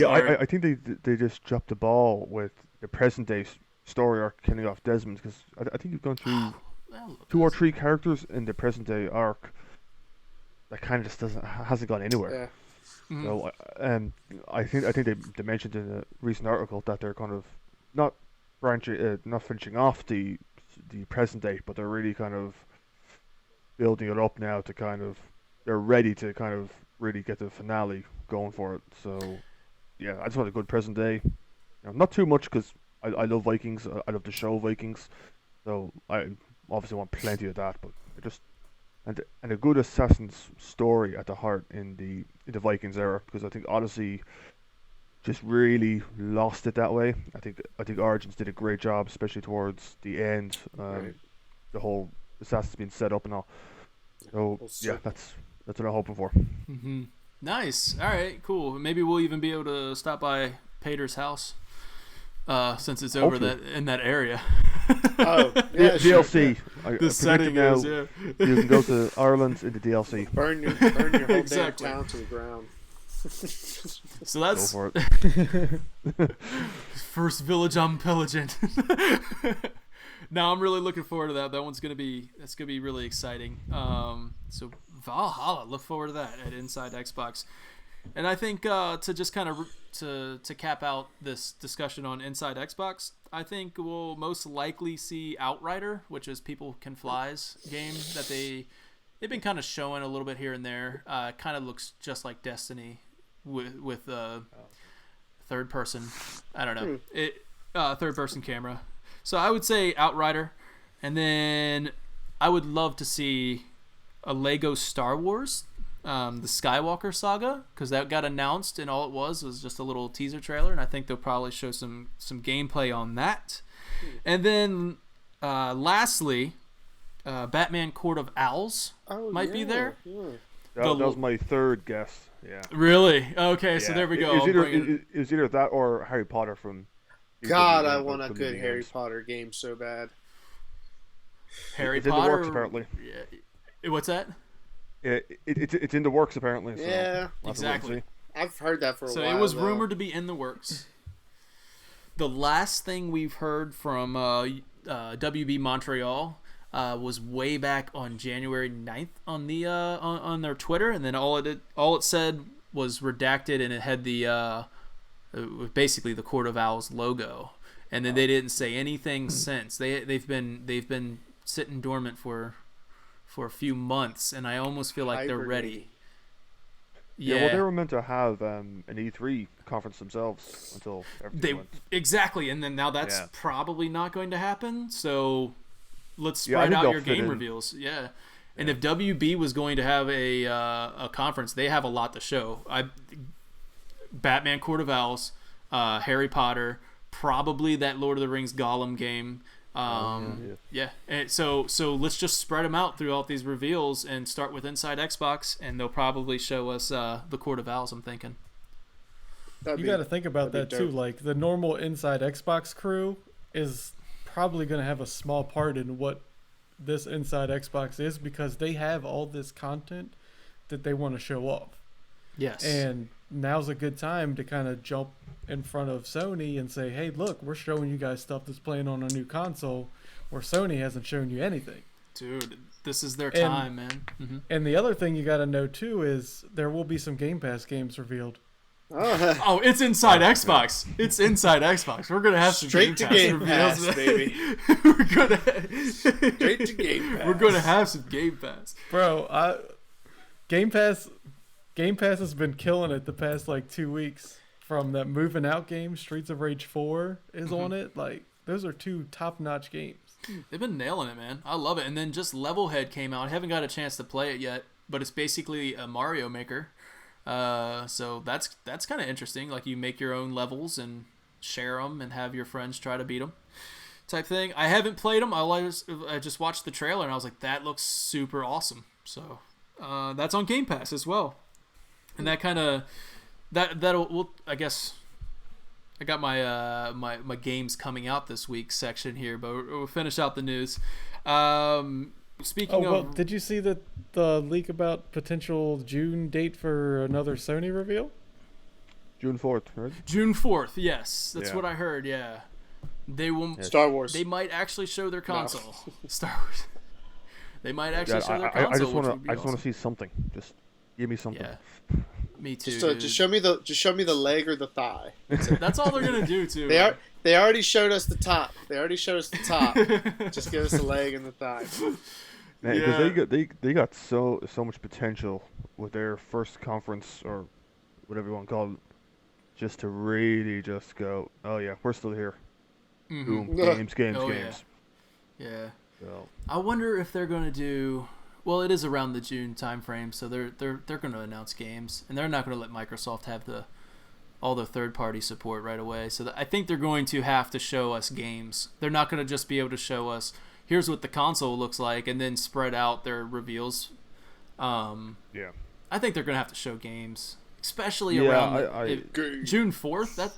I think they just dropped the ball with the present day story arc killing off Desmond, because I think you've gone through 2 or 3 characters in the present day arc that kind of just hasn't gone anywhere. Yeah. Mm-hmm. So I think they mentioned in a recent article that they're kind of not finishing off the present day, but they're really kind of building it up now to kind of, they're ready to kind of really get the finale going for it. So yeah, I just want a good present day. Not too much, because I love Vikings. I love the show Vikings. So I obviously want plenty of that, but and a good Assassin's story at the heart in the Vikings era, because I think Odyssey just really lost it that way. I think Origins did a great job, especially towards the end. The whole Assassin's being set up and all. So yeah, that's what I'm hoping for. Mm-hmm. Nice. All right, cool. Maybe we'll even be able to stop by Pater's house, since it's over in that area. Oh, yeah, DLC. Sure. The setting now, is, yeah. You can go to Ireland in the DLC. Burn your whole Exactly. damn town to the ground. So that's Go for it. first village I'm pillaging. No, I'm really looking forward to that. That's gonna be really exciting. So Valhalla, look forward to that at Inside Xbox. And I think to just kind of to cap out this discussion on Inside Xbox, I think we'll most likely see Outrider, which is People Can Fly's game that they've been kind of showing a little bit here and there. Kind of looks just like Destiny with third person. I don't know, third person camera. So I would say Outrider, and then I would love to see a Lego Star Wars. The Skywalker saga, because that got announced and all it was just a little teaser trailer, and I think they'll probably show some gameplay on that. And then lastly, Batman Court of Owls might be there. That was my third guess. Yeah. Really? Okay, so there we go. It was either that or Harry Potter from. God, I want a good Harry Potter game so bad. Harry Potter. It's in the works apparently. Yeah. What's that? It's in the works apparently. So yeah, exactly. I've heard that for a while. So it was rumored to be in the works. The last thing we've heard from WB Montreal was way back on January 9th on the on their Twitter, and then all it said was redacted, and it had the basically the Court of Owls logo, and then they didn't say anything since. They've been sitting dormant for a few months, and I almost feel like they're ready. Yeah, well, they were meant to have an E3 conference themselves until everything went. Exactly, and then now that's probably not going to happen. So let's spread out your game reveals. Yeah, and if WB was going to have a conference, they have a lot to show. Batman Court of Owls, Harry Potter, probably that Lord of the Rings Gollum game. And so let's just spread them out throughout these reveals and start with Inside Xbox, and they'll probably show us the Court of Owls, I'm thinking. You got to think about that too. Like the normal Inside Xbox crew is probably going to have a small part in what this Inside Xbox is, because they have all this content that they want to show off. Yes. And now's a good time to kind of jump in front of Sony and say, hey, look, we're showing you guys stuff that's playing on a new console where Sony hasn't shown you anything. Dude, this is their time, man. Mm-hmm. And the other thing you got to know, too, is there will be some Game Pass games revealed. Oh, it's Inside Xbox. It's Inside Xbox. We're going to have some Straight to Game Pass, baby. Straight to Game Pass. We're going to have some Game Pass. Bro, Game Pass has been killing it the past, 2 weeks. From that Moving Out game, Streets of Rage 4 is on it. Those are two top-notch games. They've been nailing it, man. I love it. And then just Levelhead came out. I haven't got a chance to play it yet, but it's basically a Mario Maker. So that's kind of interesting. Like, you make your own levels and share them and have your friends try to beat them type thing. I haven't played them. I just watched the trailer, and I was like, that looks super awesome. So that's on Game Pass as well. And that kind of... I guess I got my my games coming out this week section here, but we'll finish out the news. Speaking of, did you see the leak about potential June date for another Sony reveal? June 4th, right? June 4th, yes, that's what I heard. Yeah, they will. Star Wars. They might actually show their console. No. Star Wars. They might actually show their console. I just want to see something. Just give me something. Yeah. Me too. Just show me the leg or the thigh. That's all they're gonna do too. They already showed us the top. Just give us the leg and the thigh. Because they got so much potential with their first conference, or whatever you want to call it, just to really just go, oh yeah, we're still here. Mm-hmm. Boom, games. Yeah. So. I wonder if they're gonna do. Well, it is around the June time frame, so they're going to announce games, and they're not going to let Microsoft have all the third-party support right away. So I think they're going to have to show us games. They're not going to just be able to show us, here's what the console looks like, and then spread out their reveals. I think they're going to have to show games, especially around June 4th.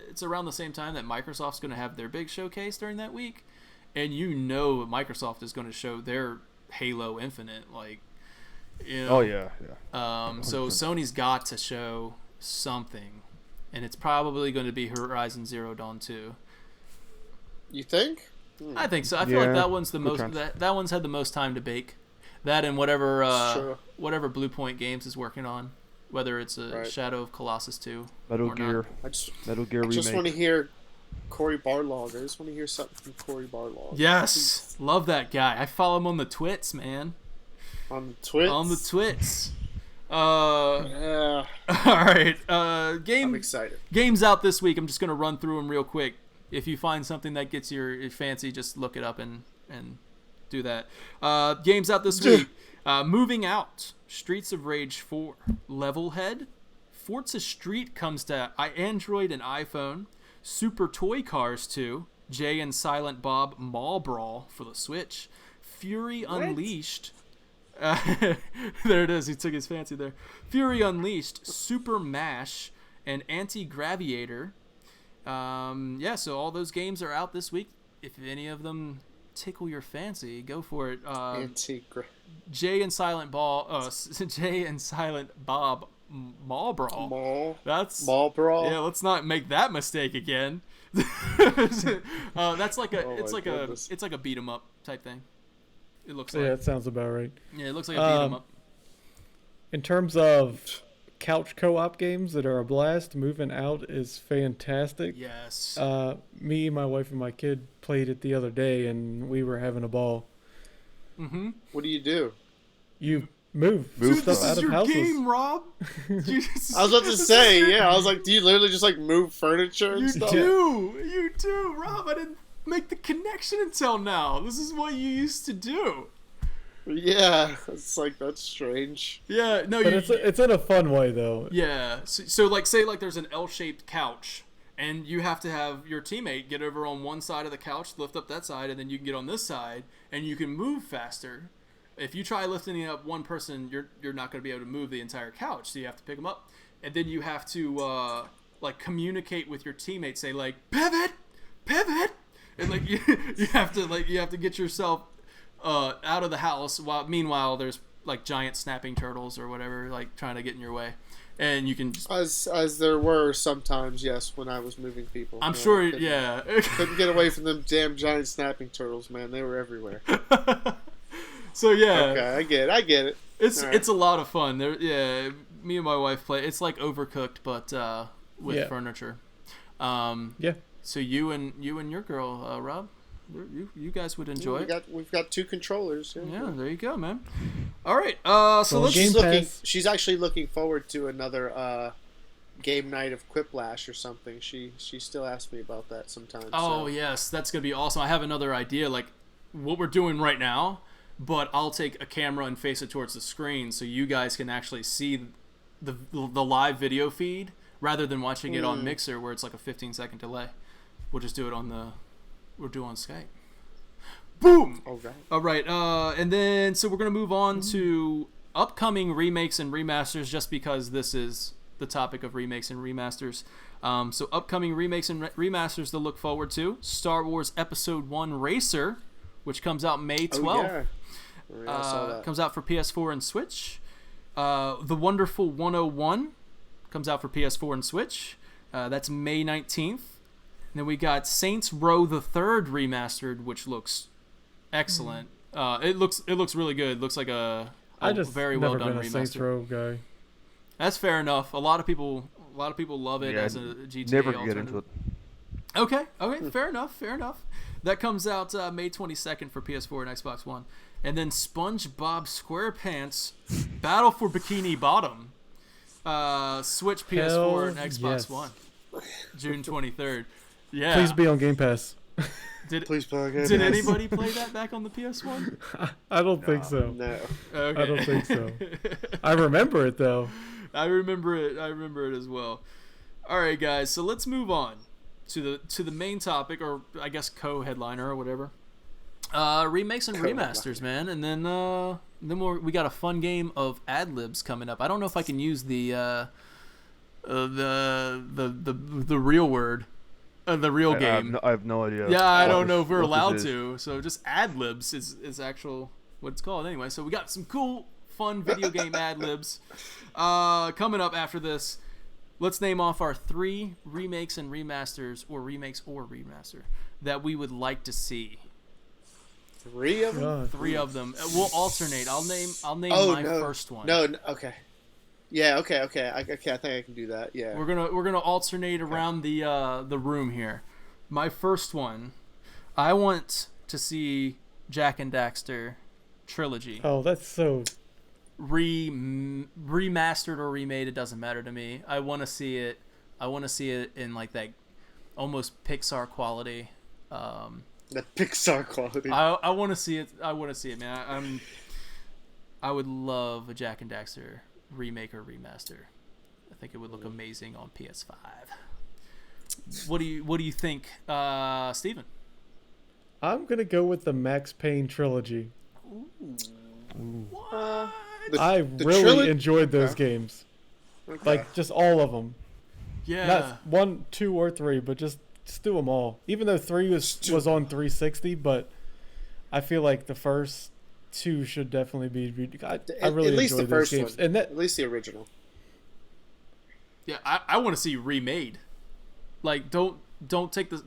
It's around the same time that Microsoft's going to have their big showcase during that week, and Microsoft is going to show their Halo Infinite, Oh yeah. So Sony's got to show something, and it's probably going to be Horizon Zero Dawn 2. You think? I think so. I feel like that one's the most. That one's had the most time to bake. That and whatever Blue Point Games is working on. whether it's a Right. Shadow of Colossus 2 Metal or Gear, not. Metal Gear I just Remake. want to hear Cory Barlog. I just want to hear something from Cory Barlog. Yes, love that guy. I follow him on the twits, man. On the Twits. On the twits. Yeah, All right. I'm excited. Games out this week. I'm just gonna run through them real quick. If you find something that gets your fancy, just look it up and do that. Games out this week. Moving Out, Streets of Rage 4, Levelhead, Forza Street comes to Android and iPhone, Super Toy Cars 2, Jay and Silent Bob Mall Brawl for the Switch, Fury Unleashed. There it is. He took his fancy there. Fury Unleashed, Super Mash, and Anti-Graviator. So all those games are out this week. If any of them tickle your fancy, go for it. Jay and Silent Bob Mall Brawl. Mall Brawl. Yeah, let's not make that mistake again. That's like it's like a beat 'em up type thing. It looks like. Yeah, that sounds about right. Yeah, it looks like a beat 'em up. In terms of couch co-op games that are a blast, Moving Out is fantastic. Yes. Me, my wife, and my kid played it the other day, and we were having a ball. Mm-hmm. What do? You move Dude, stuff this out is of your houses. game, Rob. I was about to say, yeah. I was like, do you literally just like move furniture and stuff? You do, Rob. I didn't make the connection until now. This is what you used to do. Yeah, it's like that's strange. Yeah, no, But it's in a fun way though. Yeah, so like say like there's an L-shaped couch, and you have to have your teammate get over on one side of the couch, lift up that side, and then you can get on this side, and you can move faster. If you try lifting up one person, you're not going to be able to move the entire couch, so you have to pick them up, and then you have to like communicate with your teammate, say like pivot, and like you have to get yourself out of the house. While meanwhile there's like giant snapping turtles or whatever like trying to get in your way, and you can just as there were sometimes, yes, when I was moving people. I'm sure, couldn't get away from them damn giant snapping turtles, man. They were everywhere. So yeah, okay, I get it. It's a lot of fun. Me and my wife play. It's like Overcooked, but with furniture. Yeah. So you and your girl, Rob, you guys would enjoy it. We've got two controllers. Yeah, there you go, man. All right. So let's. She's actually looking forward to another game night of Quiplash or something. She still asks me about that sometimes. Oh yes, that's gonna be awesome. I have another idea, like what we're doing right now. But I'll take a camera and face it towards the screen so you guys can actually see the live video feed rather than watching it on Mixer where it's like a 15-second delay. We'll just do it on Skype. Boom! All right. And then so we're going to move on to upcoming remakes and remasters just because this is the topic of remakes and remasters. So upcoming remakes and remasters to look forward to. Star Wars Episode 1 Racer, which comes out May 12th. I saw that. Comes out for PS4 and Switch. The Wonderful 101 comes out for PS4 and Switch. That's May 19th. And then we got Saints Row the Third remastered, which looks excellent. It looks really good. It looks like a very well done remaster. Saints Row guy. That's fair enough. A lot of people love it as a GTA never alternative. get into it. Okay, fair enough. That comes out May 22nd for PS4 and Xbox One. And then SpongeBob SquarePants Battle for Bikini Bottom. Switch, PS4, and Xbox One. June 23rd. Yeah. Please be on Game Pass. Please play on Game Pass. Did anybody play that back on the PS1? I don't think so. No. Okay. I don't think so. I remember it though. I remember it as well. All right, guys. So let's move on to the main topic, or I guess co-headliner or whatever. Remakes and remasters, man, and then we got a fun game of ad-libs coming up. I don't know if I can use the real word, the real game. I have no idea. Yeah, I don't know if we're allowed to. So just ad-libs is actual what it's called anyway. So we got some cool, fun video game ad-libs coming up after this. Let's name off our 3 remakes and remasters, or remakes or remaster, that we would like to see. 3 of them? God. 3 of them. We'll alternate. I'll name my first one. No, okay. Yeah. Okay. Okay. I think I can do that. Yeah. We're gonna alternate around the room here. My first one, I want to see Jack and Daxter trilogy. Oh, that's so. Remastered or remade, it doesn't matter to me. I want to see it. I want to see it in like that almost Pixar quality. The Pixar quality. I want to see it. I want to see it, man. I would love a Jack and Daxter remake or remaster. I think it would look amazing on PS5. What do you think, Steven? I'm gonna go with the Max Payne trilogy. What? I really enjoyed those games, like just all of them. Yeah. Not 1, 2, or 3, but just do them all. Even though 3 was on 360, but I feel like the first 2 should definitely be. I really at least enjoyed the first those games, one. and At least the original. Yeah, I want to see remade. Like, don't take the,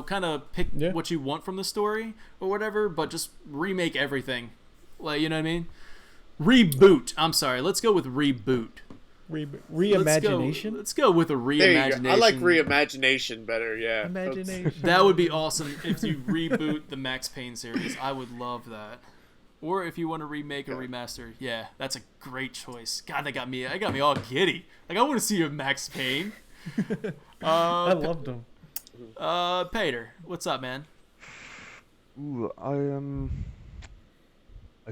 kind of pick what you want from the story or whatever, but just remake everything. Like, you know what I mean? Reboot. I'm sorry. Let's go with reboot. Reimagination. Let's go with a reimagination. I like reimagination better. Yeah. Imagination. That would be awesome if you reboot the Max Payne series. I would love that. Or if you want to remake or remaster, yeah, that's a great choice. God, that got me all giddy. Like, I want to see a Max Payne. I loved them. Pater, what's up, man? Ooh, I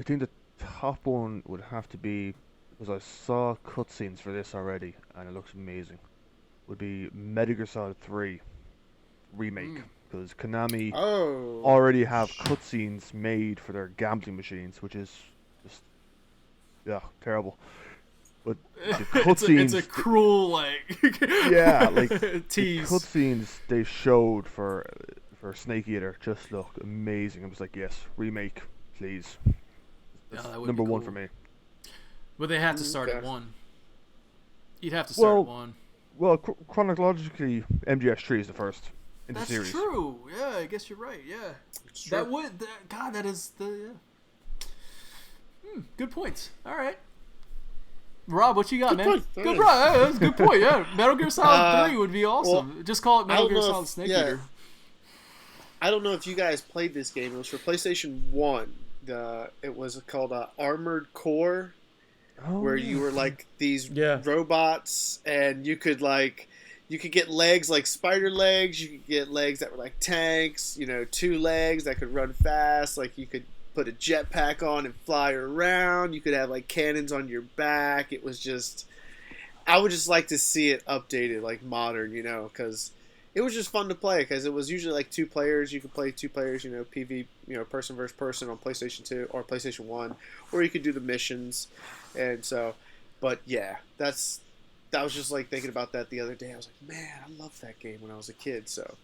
think the top one would have to be, because I saw cutscenes for this already and it looks amazing, would be Metal Gear Solid 3 Remake. Because Konami already have cutscenes made for their gambling machines, which is just terrible. But the cutscenes, it's a cruel tease. The cutscenes they showed for Snake Eater just look amazing. I was like, yes, remake, please. That's number one for me. But they have to start at 1. You'd have to start at 1. Well, chronologically, MGS3 is the first in the series. That's true. Yeah, I guess you're right. Yeah, that would. God, that is the. Good points. All right, Rob, what you got, man? Good, Rob. That's a good point. Yeah, Metal Gear Solid 3 would be awesome. Well, just call it Metal Gear Solid Snake Eater. I don't know if you guys played this game. It was for PlayStation 1. It was called Armored Core. Where you were like these robots, and you could get legs like spider legs. You could get legs that were like tanks. 2 legs that could run fast. Like you could put a jetpack on and fly around. You could have like cannons on your back. It was just, I would just like to see it updated, like modern, because it was just fun to play. Because it was usually like 2 players. You could play 2 players, PV, person versus person on PlayStation 2 or PlayStation 1, or you could do the missions. And so, but yeah, that was just like thinking about that the other day. I was like, man, I loved that game when I was a kid. So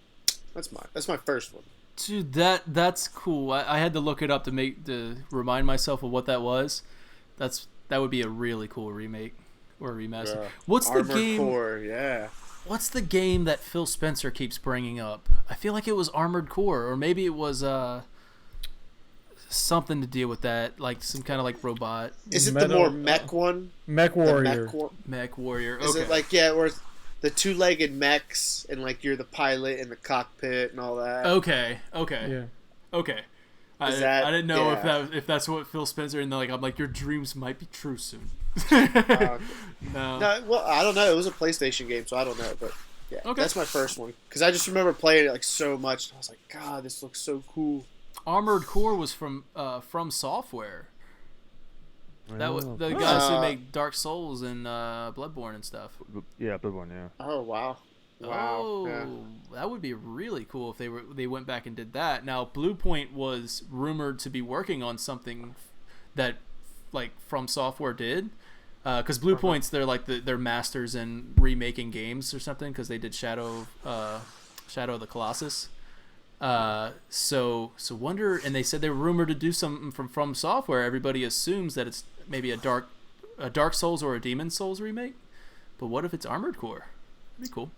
that's my first one. Dude, that's cool. I had to look it up to remind myself of what that was. That would be a really cool remake or remaster. What's the game? Core, yeah. What's the game that Phil Spencer keeps bringing up? I feel like it was Armored Core, or maybe it was something to deal with that, like some kind of like robot. Is it the more mech one? Mech Warrior. Mech Warrior. Okay. Is it like where the 2-legged mechs and like you're the pilot in the cockpit and all that? Okay. Yeah. Okay. I didn't know if that's what Phil Spencer and I'm like, your dreams might be true soon. No. Well, I don't know. It was a PlayStation game, so I don't know, but yeah, that's my first one because I just remember playing it like so much. And I was like, God, this looks so cool. Armored Core was from Software. That was the guys who make Dark Souls and Bloodborne and stuff. Yeah, Bloodborne. Yeah. Oh wow. That would be really cool if they went back and did that. Now, Bluepoint was rumored to be working on something that like From Software did, because Bluepoint's they're like they're masters in remaking games or something because they did Shadow of the Colossus. So wonder, and they said they were rumored to do something from Software. Everybody assumes that it's maybe a Dark Souls or a Demon Souls remake, but what if it's Armored Core? That'd be cool.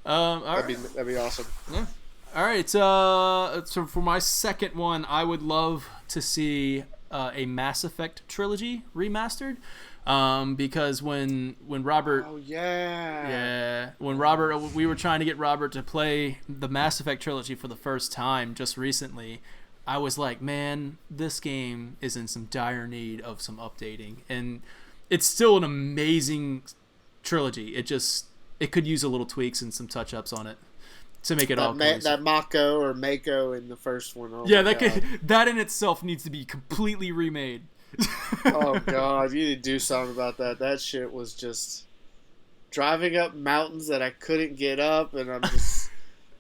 That'd be awesome. Yeah. All right. So for my second one, I would love to see a Mass Effect trilogy remastered. Because when Robert, Oh yeah. when we were trying to get Robert to play the Mass Effect trilogy for the first time just recently, I was like, man, this game is in some dire need of some updating, and it's still an amazing trilogy. It could use a little tweaks and some touch ups on it to make it all cohesive. That Mako or Mako in the first one. Oh Yeah, my God. that in itself needs to be completely remade. Oh God, you need to do something about that. That shit was just driving up mountains that I couldn't get up, and I'm just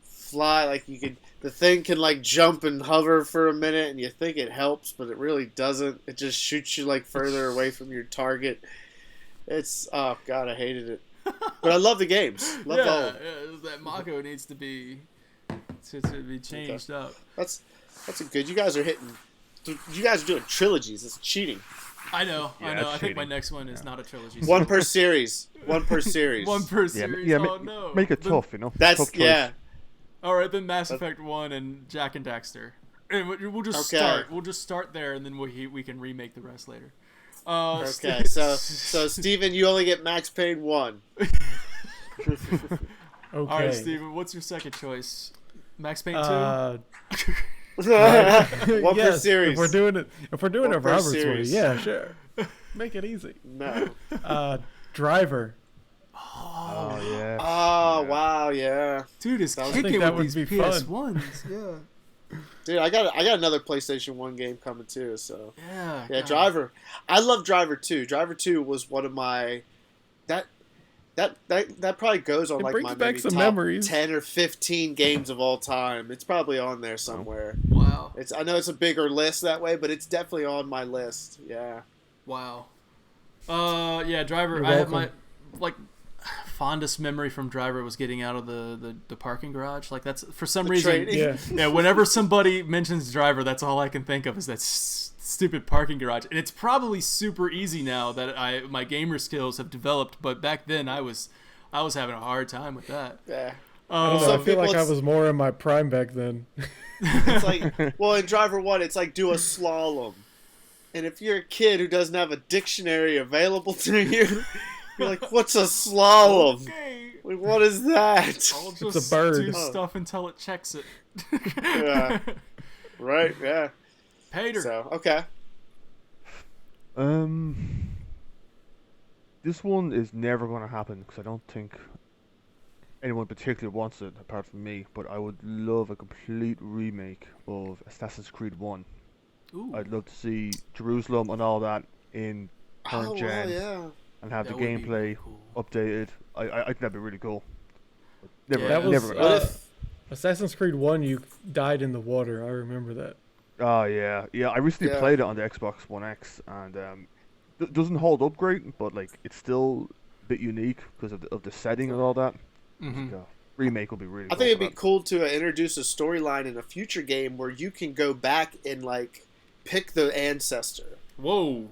fly like you could. The thing can like jump and hover for a minute, and you think it helps, but it really doesn't. It just shoots you like further away from your target. It's oh God, I hated it. But I love the games. Love all of them. That Mako needs to be changed up. That's a good. You guys are hitting. You guys are doing trilogies. It's cheating. I know. Yeah, I think cheating. my next one is not a trilogy. One per series. One per series. One per series. Yeah, Oh no. make it Then- tough, you know. That's tough choice. yeah. All right, then Mass Effect 1 and Jack and Daxter. And we'll just Okay. start. We'll just start there, and then we can remake the rest later. Okay, so Steven, you only get Max Payne 1. Okay. All right, Steven, what's your second choice? Max Payne 2? One per yes, series. If we're doing it One a per Robert's way, series. yeah, sure. Make it easy. No. Driver. Oh yeah. Oh wow, yeah. Dude is I kicking think that with would these be fun. PS1s. Yeah. Dude, I got another PlayStation 1 game coming too, so. Yeah. Yeah, God. Driver. I love Driver 2. Driver 2 was one of my that probably goes on It like brings my back maybe some top memories. 10 or 15 games of all time. It's probably on there somewhere. Wow. I know it's a bigger list that way, but it's definitely on my list. Yeah. Wow. Yeah, Driver. You're I have my welcome. fondest memory from Driver was getting out of the parking garage. Like that's for some The reason. training. Yeah. Yeah, whenever somebody mentions Driver, that's all I can think of is that stupid parking garage. And it's probably super easy now that my gamer skills have developed, but back then I was having a hard time with that. Yeah. I don't know. Some I feel like people I it's- was more in my prime back then. It's like, well, in Driver 1, it's like do a slalom. And if you're a kid who doesn't have a dictionary available to you, you're like, what's a slalom? Okay. Like, what is that? I'll a just bird. do Oh. stuff until it checks it. Yeah. Right, yeah. Pater. So, okay. This one is never going to happen because I don't think anyone particularly wants it apart from me. But I would love a complete remake of Assassin's Creed 1. Ooh, I'd love to see Jerusalem and all that in current Oh, gen well, yeah. and have that the would be gameplay really cool. updated. I think that'd be really cool. But never, Yeah. That was never. What if... Assassin's Creed 1, you died in the water. I remember that. Oh yeah. I recently Yeah. played it on the Xbox One X, and doesn't hold up great, but like it's still a bit unique because of the setting and all that. Mhm. So, remake would be really. I cool think it'd for be that. cool to introduce a storyline in a future game where you can go back and, like, pick the ancestor. Whoa.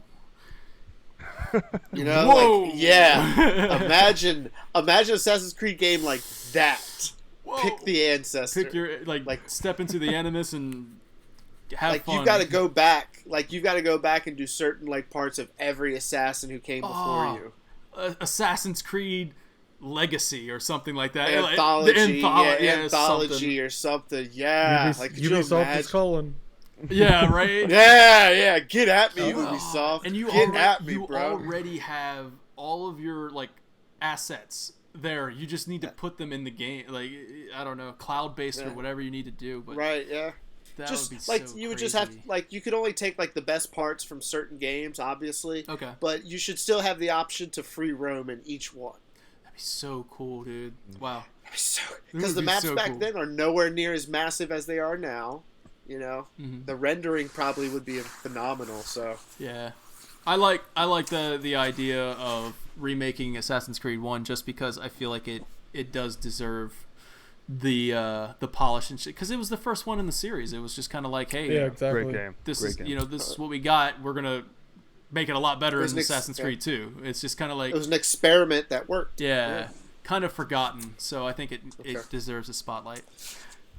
You know? Whoa. Like, yeah. Imagine Assassin's Creed game like that. Whoa. Pick the ancestor. Pick your like step into the Animus and have like fun. you got to go back. Like you got to go back and do certain like parts of every assassin who came before Oh. you. Assassin's Creed Legacy or something like that. Anthology, yeah, anthology something. or something. Yeah, like could you Ubisoft imagine? is calling. Yeah, right. Yeah, get at me, Oh, Ubisoft. and you get already, at me, you bro. already have all of your like assets there. You just need to put them in the game. Like I don't know, cloud based or Yeah. whatever you need to do. But Right, yeah. that Just would be like so you would crazy. just have like you could only take like the best parts from certain games, obviously. Okay, But you should still have the option to free roam in each one. that'd be so cool, dude. Wow. Because would the be maps so back cool. then are nowhere near as massive as they are now. You know, Mhm. the rendering probably would be phenomenal. So Yeah, I like the idea of remaking Assassin's Creed 1 just because I feel like it does deserve the polish and shit because it was the first one in the series. It was just kind of like, hey, Yeah, exactly. Great game. this Great is game. this is what we got. We're gonna make it a lot better It was in an ex- Assassin's yeah. Creed 2. It's just kind of like it was an experiment that worked. yeah, kind of forgotten. So I think it Okay. deserves a spotlight.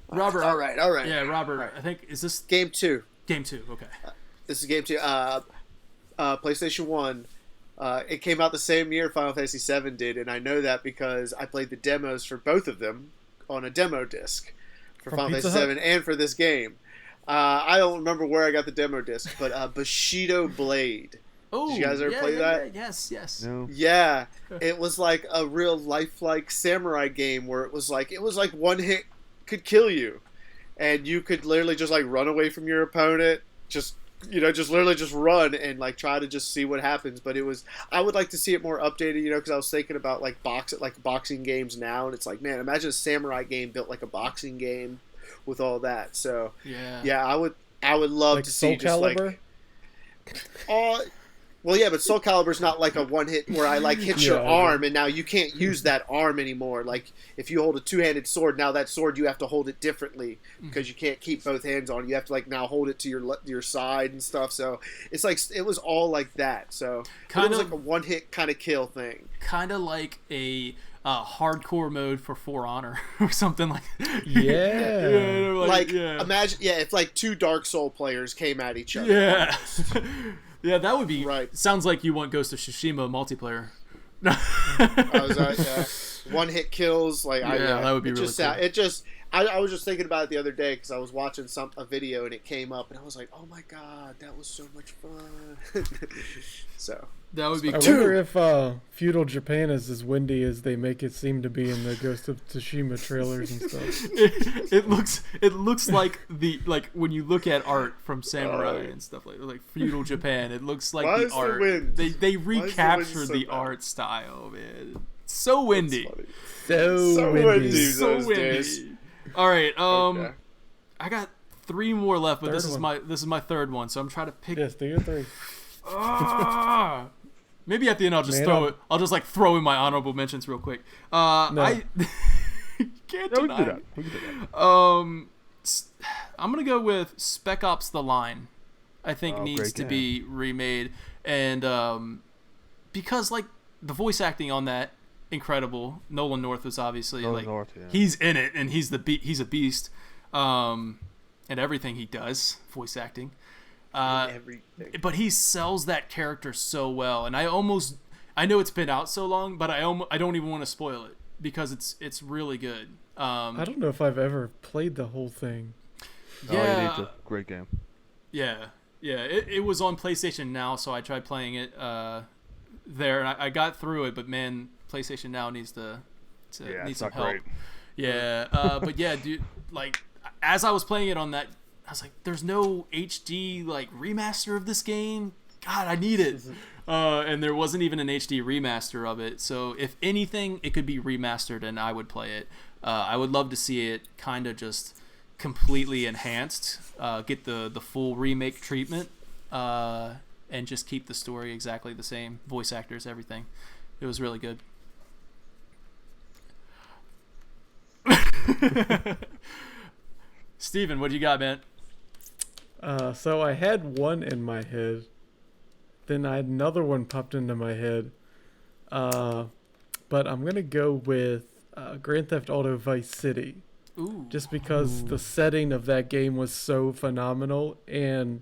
Robert, All right. yeah, Robert. All right. I think is this Game 2. game 2? Okay. This is game 2. PlayStation 1. It came out the same year Final Fantasy VII did, and I know that because I played the demos for both of them on a demo disc for From Final Pizza Fantasy Hut? VII and for this game. I don't remember where I got the demo disc, but Bushido Blade. Oh, Did you guys ever play that? Yeah, yes. No. Yeah, it was like a real lifelike samurai game where it was like one hit could kill you, and you could literally just like run away from your opponent, just literally just run and like try to just see what happens. But I would like to see it more updated, because I was thinking about like boxing games now, and it's like, man, imagine a samurai game built like a boxing game with all that. So yeah, I would love Like to Soul see just Calibur? like. Well, yeah, but Soul Calibur's not like a one hit where I like hit your Yeah, arm and now you can't use that arm anymore. Like if you hold a two-handed sword, now that sword you have to hold it differently because you can't keep both hands on. You have to like now hold it to your side and stuff. So it's like it was all like that. So it was like a one hit kind of kill thing. Kind of like a hardcore mode for For Honor or something like that. Yeah. Imagine if like two Dark Soul players came at each other. Yeah. Yeah, that would be right. Sounds like you want Ghost of Tsushima multiplayer. One hit kills. Like that would be really cool. I was just thinking about it the other day because I was watching a video and it came up and I was like, oh my god, that was so much fun. So that would be I cool. wonder if feudal Japan is as windy as they make it seem to be in the Ghost of Tsushima trailers and stuff. It looks like when you look at art from samurai and stuff like feudal Japan, it looks like the art. They recaptured the art style, man. It's so windy. So windy. So windy. All right, Okay. I got 3 more left, but this is Third my third one, so I'm trying to pick. Yes, do your 3. Maybe at the end I'll just I'll just like throw in my honorable mentions real quick. No. I can't No, we deny can do it. that. We can do that. I'm gonna go with Spec Ops: The Line. I think needs great to game. be remade, and because like the voice acting on that incredible. Nolan North was obviously he's in it and he's he's a beast, and everything he does, voice acting. Everything. But he sells that character so well, and I know it's been out so long, but I don't even want to spoil it because it's really good. I don't know if I've ever played the whole thing. Yeah, It's a great game. Yeah. It was on PlayStation Now, so I tried playing it there, and I got through it. But man, PlayStation Now needs needs some help. Great. Yeah, but yeah, dude, like as I was playing it on that, I was like, "There's no HD like remaster of this game. God, I need it." And there wasn't even an HD remaster of it. So if anything, it could be remastered, and I would play it. I would love to see it kind of just completely enhanced, get the full remake treatment, and just keep the story exactly the same, voice actors, everything. It was really good. Steven, what do you got, man? So I had one in my head, then I had another one popped into my head, but I'm gonna go with Grand Theft Auto Vice City. Ooh. Just because the setting of that game was so phenomenal, and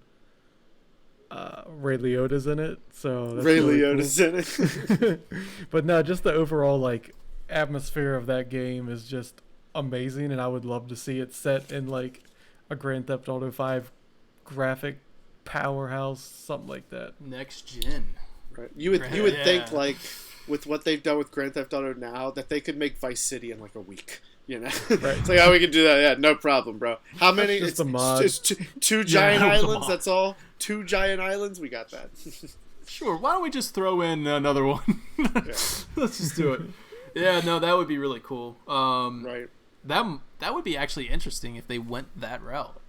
Ray Liotta's in it, so that's Ray really Liotta's cool. in it. But no, just the overall like atmosphere of that game is just amazing, and I would love to see it set in like a Grand Theft Auto 5 graphic powerhouse, something like that. Next gen. Right. You would think like with what they've done with Grand Theft Auto now that they could make Vice City in like a week. You know, Right. It's like, oh, we can do that. Yeah, no problem, bro. How many? Just It's a mod. just two giant islands. mod. That's all. 2 giant islands. We got that. Sure. Why don't we just throw in another one? Let's just do it. Yeah, no, that would be really cool. Right. That would be actually interesting if they went that route.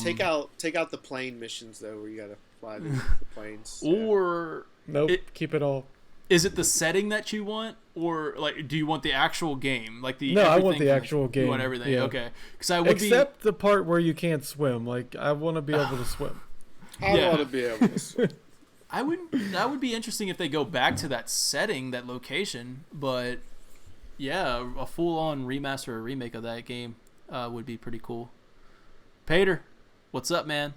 Take out the plane missions though, where you gotta fly the planes. Or Nope, keep it all. is it the setting that you want, or like do you want the actual game, like the? No, I want everything the from actual You game. want everything, Yeah. okay? Because I would Except the part where you can't swim. Like I want to be able to swim. I Yeah. want to be able to swim. I would. That would be interesting if they go back to that setting, that location. But yeah, a full-on remaster or remake of that game would be pretty cool. Pater, what's up, man?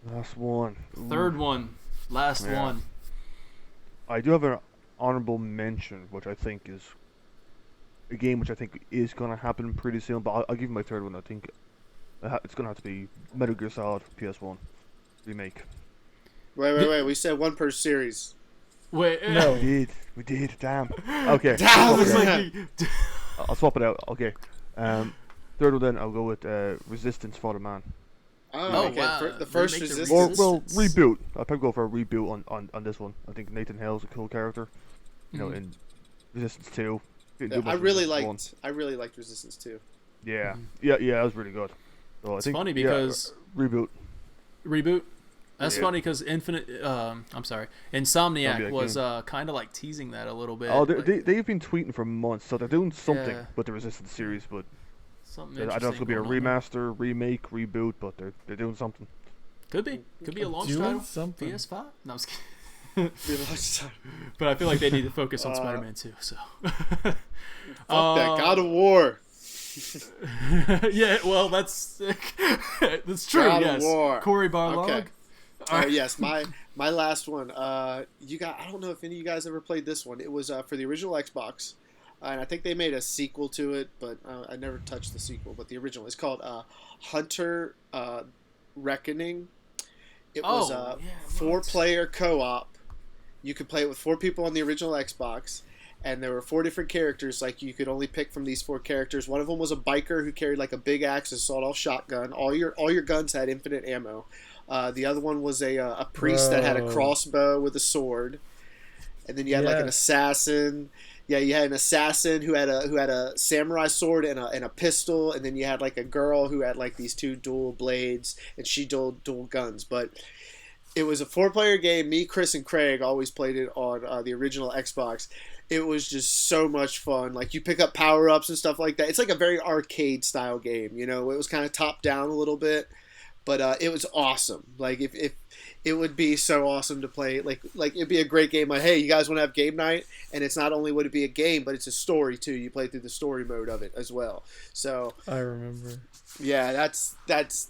Last one. Third one, last Yeah. one. I do have an honorable mention, which I think is a game which I think is gonna happen pretty soon. But I'll give you my third one. I think it's gonna have to be Metal Gear Solid PS1 remake. Wait. We said one per series. Wait, No. We did. Damn. Okay. Damn. It's Okay. like I'll swap it out. Okay. Third one then I'll go with Resistance Father Man. Oh, okay. wow. The first Remake the Resistance. Well, reboot. I'll probably go for a reboot on this one. I think Nathan Hale's a cool character. You know, in Resistance 2. Yeah, I really liked Resistance 2. Yeah. Yeah, that was really good. So It's funny because reboot. That's Yeah. funny because Insomniac Insomniac was kind of like teasing that a little bit. Oh, like, they've been tweeting for months, so they're doing something Yeah. with the Resistance series, but something I don't know if it's interesting gonna be a going on there. remaster, remake, reboot, but they're doing something. Could be a launch Doing title. something. PS5. No, I was kidding. Fuck But I feel like they need to focus on Spider-Man too. So. that. God of War. Yeah, well, that's true. God of yes, War. Corey Barlog. Okay. Oh yes, my last one. I don't know if any of you guys ever played this one. It was for the original Xbox, and I think they made a sequel to it, but I never touched the sequel. But the original, it's called Hunter Reckoning. It was a 4-player co-op. You could play it with 4 people on the original Xbox, and there were 4 different characters. Like, you could only pick from these 4 characters. One of them was a biker who carried like a big axe and sawed-off shotgun. All your guns had infinite ammo. The other one was a priest that had a crossbow with a sword, and then you had like an assassin. Yeah, you had an assassin who had a samurai sword and a pistol, and then you had like a girl who had like these 2 dual blades, and she dual guns. But it was a 4-player game. Me, Chris, and Craig always played it on the original Xbox. It was just so much fun. Like, you pick up power-ups and stuff like that. It's like a very arcade-style game, you know? It was kind of top-down a little bit, but it was awesome. Like, if it would be so awesome to play. Like it'd be a great game. Like, hey, you guys want to have game night? And it's not only would it be a game, but it's a story, too. You play through the story mode of it as well. So I remember. yeah, that's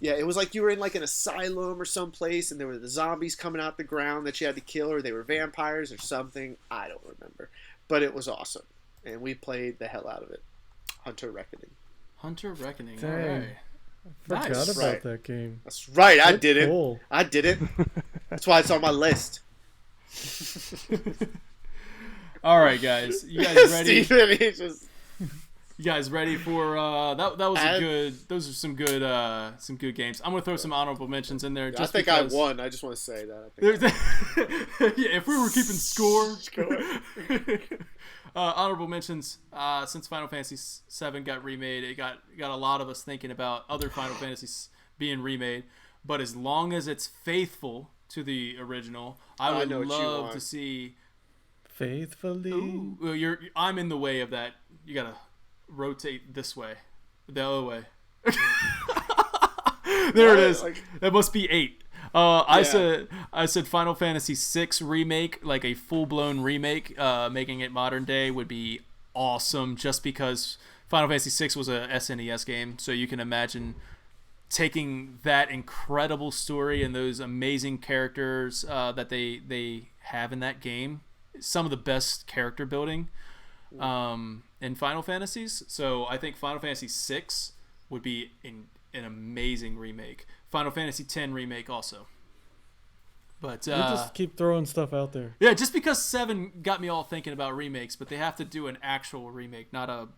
it was like you were in like an asylum or someplace, and there were the zombies coming out the ground that you had to kill, or they were vampires or something. I don't remember, but it was awesome, and we played the hell out of it. Hunter Reckoning. Hunter Reckoning. Dang. All right. Forgot Nice. about Right. that game. That's right. I That's did it. cool. I did it. That's why it's on my list. All right, guys. You guys ready? Steven, he just You guys ready for that? That was a good. Those are some good games. I'm gonna throw some honorable mentions in there. I Just think because, I won. I just want to say that. I think Yeah, if we were keeping score. Honorable mentions. Since Final Fantasy VII got remade, it got a lot of us thinking about other Final Fantasies being remade. But as long as it's faithful to the original, I would know what you love want. to see. Faithfully. Ooh, well, I'm in the way of that. You gotta rotate this way, the other way. There it is. Like- That must be 8. I Yeah. said Final Fantasy VI remake, like a full blown remake, making it modern day would be awesome. Just because Final Fantasy VI was a SNES game, so you can imagine taking that incredible story and those amazing characters that they have in that game. Some of the best character building in Final Fantasies. So I think Final Fantasy VI would be an amazing remake. Final Fantasy X remake also. But We just keep throwing stuff out there. yeah, just because 7 got me all thinking about remakes, but they have to do an actual remake, not a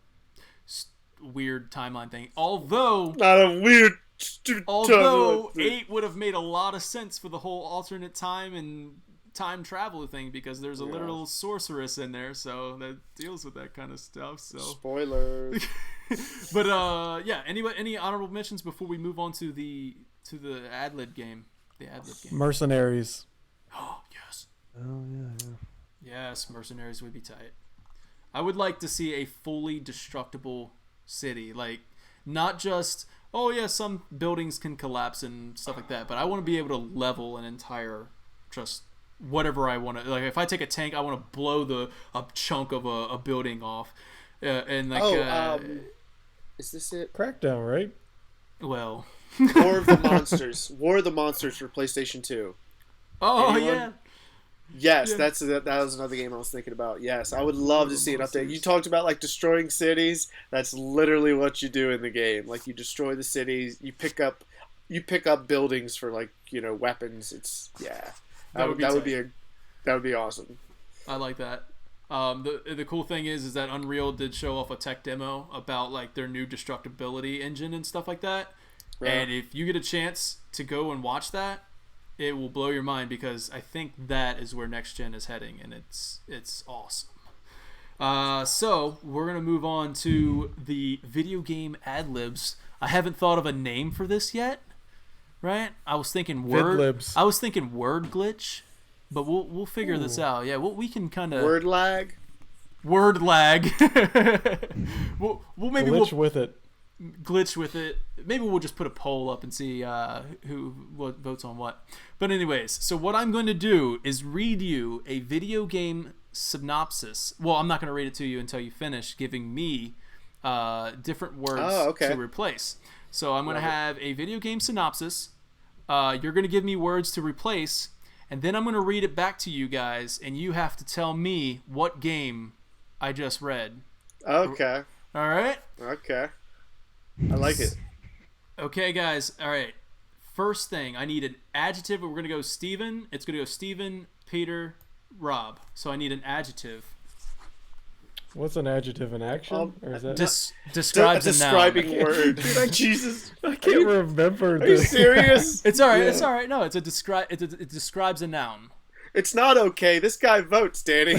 weird timeline thing. Although not a weird. stupid Although timeline. 8 would have made a lot of sense for the whole alternate time and time travel thing, because there's a literal sorceress in there, so that deals with that kind of stuff. So, Spoilers. but yeah. Any honorable mentions before we move on to the ad-lib game? The ad-lib game. Mercenaries. Oh yes, Oh yeah. yes. Mercenaries would be tight. I would like to see a fully destructible city, like not just some buildings can collapse and stuff like that, but I want to be able to level an entire just whatever I want to. Like if I take a tank, I want to blow a chunk of a building off, and like is this it? Crackdown, right? well, War of the Monsters. War of the Monsters for PlayStation 2. oh Anyone? yeah, Yes, Yeah. that was another game I was thinking about. Yes, I would love to see an update. You talked about like destroying cities. That's literally what you do in the game. Like you destroy the cities, you pick up buildings for like weapons. It's yeah, That would be that would tight. be that would be awesome. I like that. The cool thing is that Unreal did show off a tech demo about like their new destructibility engine and stuff like that. Right. And if you get a chance to go and watch that, it will blow your mind because I think that is where next gen is heading, and it's awesome. So we're gonna move on to the video game ad-libs. I haven't thought of a name for this yet, right? I was thinking word. Vidlibs. I was thinking word glitch, but we'll figure this out. Yeah, we can kind of Word lag. word lag. we'll maybe Glitch we'll with it. glitch with it. Maybe we'll just put a poll up and see what votes on what. But anyways, so what I'm going to do is read you a video game synopsis. Well, I'm not going to read it to you until you finish giving me different words okay. to replace. So I'm going to Love it. have a video game synopsis. You're going to give me words to replace, and then I'm going to read it back to you guys, and you have to tell me what game I just read. Okay. All right? Okay. I like it. Okay, guys. All right. First thing, I need an adjective. We're going to go Steven. It's going to go Steven, Peter, Rob. So I need an adjective. What's an adjective? An action? Or is that? Describes a a noun. describing word. Jesus. I can't remember. Are you serious? It's all right. Yeah. It's all right. No, it's a describe. It describes a noun. It's not okay. This guy votes, Danny.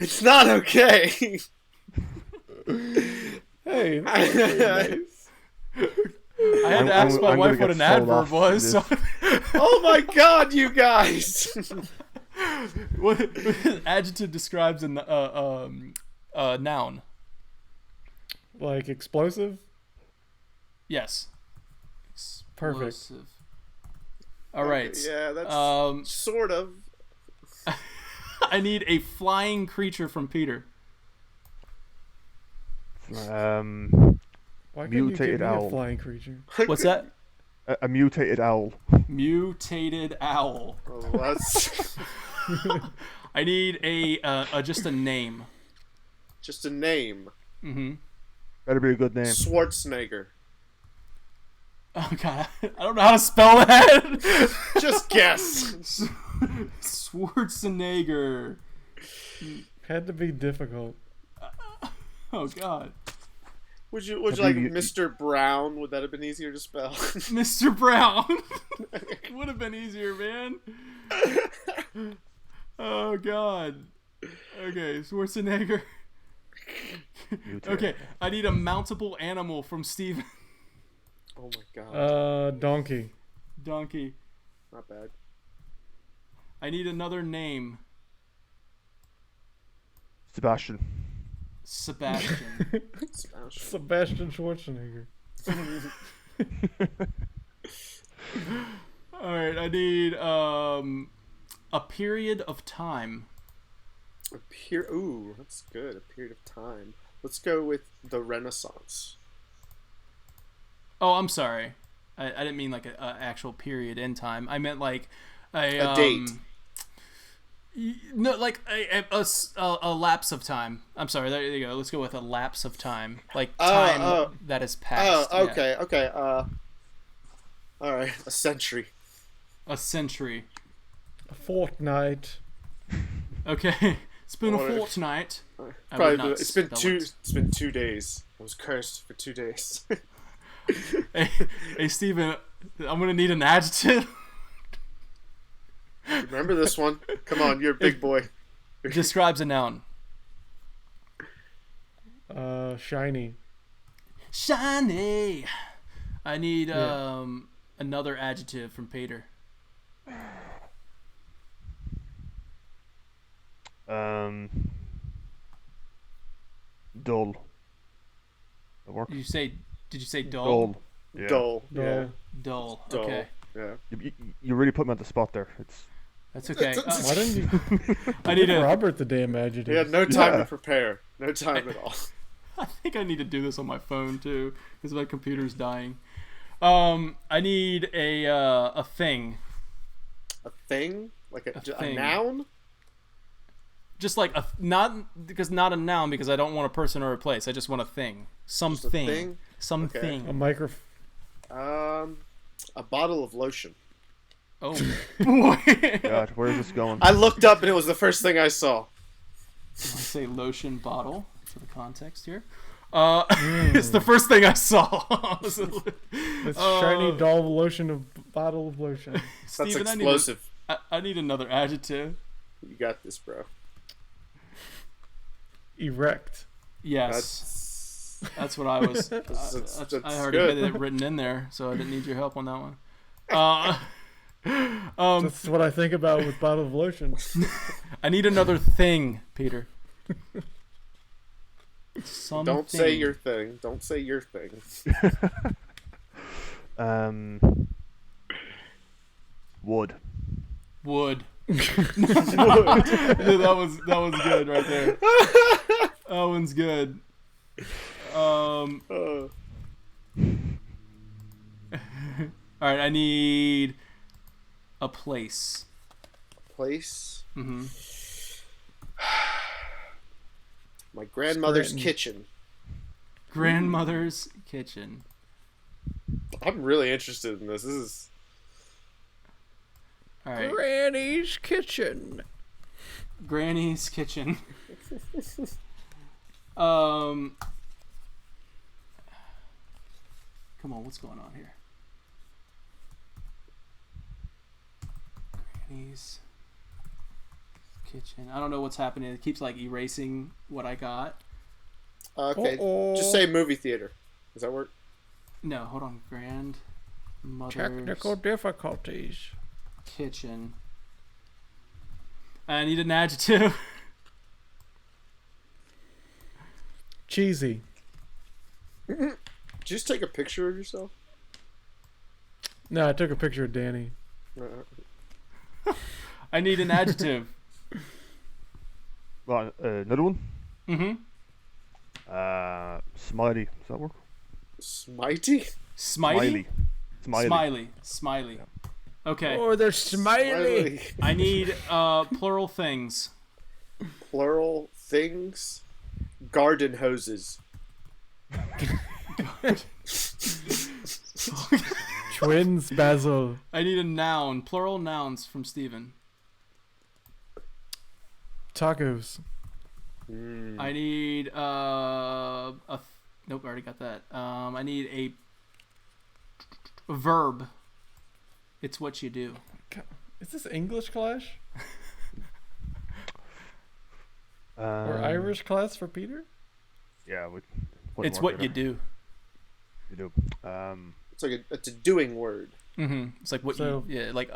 It's not okay. Hey, that's very nice. I had to ask my I'm wife gonna what an get sold adverb off was. this. So Oh my god, you guys. what adjective describes a noun? Like explosive? Yes. Perfect. Explosive. All right. Yeah, that's sort of. I need a flying creature from Peter. Why can't you Mutated give me owl. a flying creature? What's that? A mutated owl. Mutated owl. Oh, that's I need a just a name. just a name. Mm-hmm. Better be a good name. Schwarzenegger. Oh god, I don't know how to spell that. Just guess. Schwarzenegger. Had to be difficult. Oh god. Would you Have like you- Mr. Brown? Would that have been easier to spell? Mr. Brown. Would have been easier, man. Oh god. Okay, Schwarzenegger. Mutated. Okay, I need a mountable animal from Steven. Oh my god. Donkey. Donkey. Not bad. I need another name. Sebastian. Sebastian. Sebastian Schwarzenegger. Alright, I need a period of time. Ooh, that's good. A period of time. Let's go with the Renaissance. Oh, I'm sorry. I didn't mean like a actual period in time. I meant like A date. No, like a lapse of time. I'm sorry. There you go. Let's go with a lapse of time, like time that has passed. Oh, Yeah. okay, okay. All right, a century. A century. A fortnight. Okay, it's been a Alright. fortnight. I would Probably not it's been spell two. it. It's been 2 days. I was cursed for 2 days. Hey, Steven, I'm gonna need an adjective. Remember this one? Come on, you're a big boy. Describes a noun. Shiny. Shiny. I need another adjective from Peter. Dull. That work? Did you say dull? Dull. Yeah. Dull. Dull. Yeah. Dull. Dull. Okay. Yeah. You really put me on the spot there. It's That's okay. Why didn't you I need give a. Robert the damn adjective? He had no time Yeah. to prepare. No time at all. I think I need to do this on my phone too, because my computer's dying. I need a thing. A thing? Like a thing. noun? Just like not a noun because I don't want a person or a place. I just want a thing. Something. thing? Something. A microphone. A bottle of lotion. Oh boy. God, where is this going? I looked up and it was the first thing I saw. I say lotion bottle for the context here. It's the first thing I saw. This shiny doll lotion of bottle of lotion. That's Steven, explosive. I need another adjective. You got this, bro. Erect. Yes. That's what I was. That's I already good. had it written in there, so I didn't need your help on that one. That's what I think about with bottle of lotion. I need another thing, Peter. Something. Don't say your thing. Don't say your thing. Wood. Wood. that was good right there. That one's good. All right, I need a place. Place. Mm-hmm. My grandmother's Scranton. kitchen. Grandmother's kitchen. I'm really interested in this. This is. All right. Granny's kitchen. Granny's kitchen. Come on, what's going on here? Granny's kitchen. I don't know what's happening. It keeps like erasing what I got. Okay, Uh-oh. just say movie theater. Does that work? No, hold on. Grandmother's Technical difficulties. kitchen. I need an adjective. Cheesy. Did you just take a picture of yourself? No, I took a picture of Danny. I need an adjective. Right, another one. Mm-hmm. Smiley. Does that work? Smitey? Smiley? Smiley. Smiley. Okay. Oh, they're smiley. I need plural things. Plural things. Garden hoses. Twins, Basil. I need a noun. Plural nouns from Steven. Tacos. I need nope, I already got that. I need a verb. It's what you do. Is this English class? Or Um, Irish class for Peter? Yeah, It's what you do. You do. It's a doing word. Mm-hmm. It's like what So- you. Yeah, like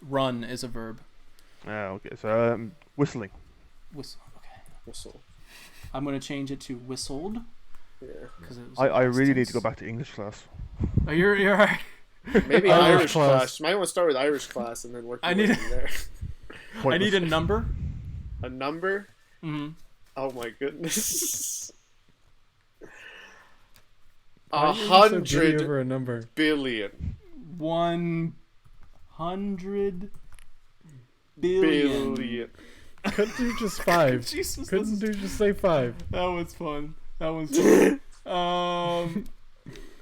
run is a verb. Okay, so whistling. Whistle. Okay. Whistle. I'm gonna change it to whistled. Yeah. Cause it was I past really need to tense. go back to English class. Oh, you're alright. Maybe Irish Irish class. class. You might want to start with Irish class and then work I your way need- from there. I need a number. A number? Mm-hmm. Oh my goodness. Why are you so giddy 100 over a number. billion. 100 billion. Billion. Couldn't do just 5. Jesus, Couldn't do just say 5. that was fun. That was fun.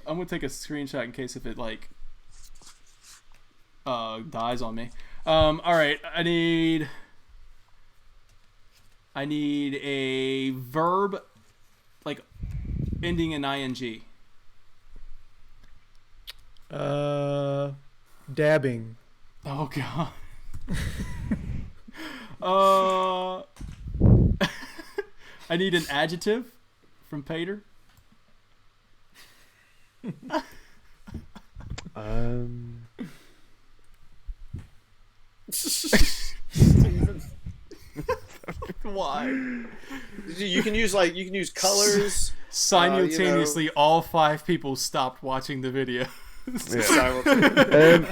I'm gonna take a screenshot in case if it like dies on me. All right, I need a verb like ending in ing. Dabbing. Oh god. I need an adjective from Pater. Why? You can use colors. Simultaneously, all 5 people stopped watching the video. Simultaneously.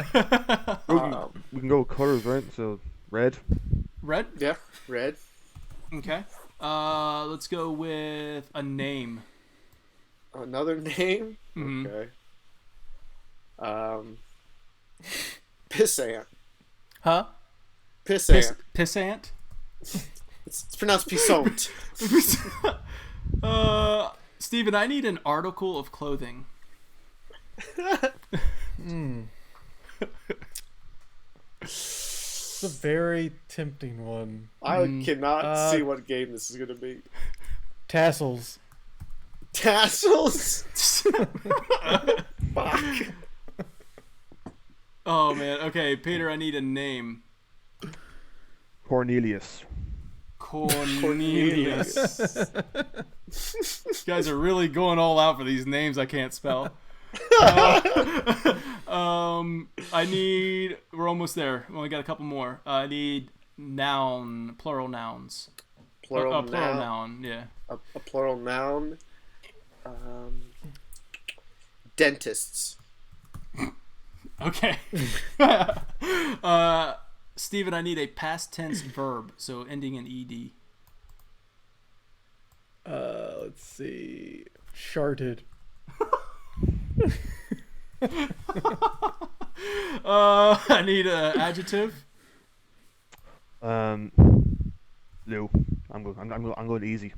We can go with colors, right? So red. Red? Yeah, red. Okay. Let's go with a name. Another name. Mhm. Okay. Pissant. Huh? Pissant. Pissant? It's pronounced pisont. Steven, I need an article of clothing. It's a very tempting one. I cannot see what game this is going to be. Tassels. Tassels? Fuck. Oh, man. Okay, Peter, I need a name. Cornelius. Cornelius. You guys are really going all out for these names I can't spell. I need... We're almost there. We only got a couple more. I need plural nouns. Plural noun, yeah. A plural noun. Dentists. Okay. Steven, I need a past tense verb, so ending in ed. Let's see. Sharted. I need an adjective. Blue. I'm going easy.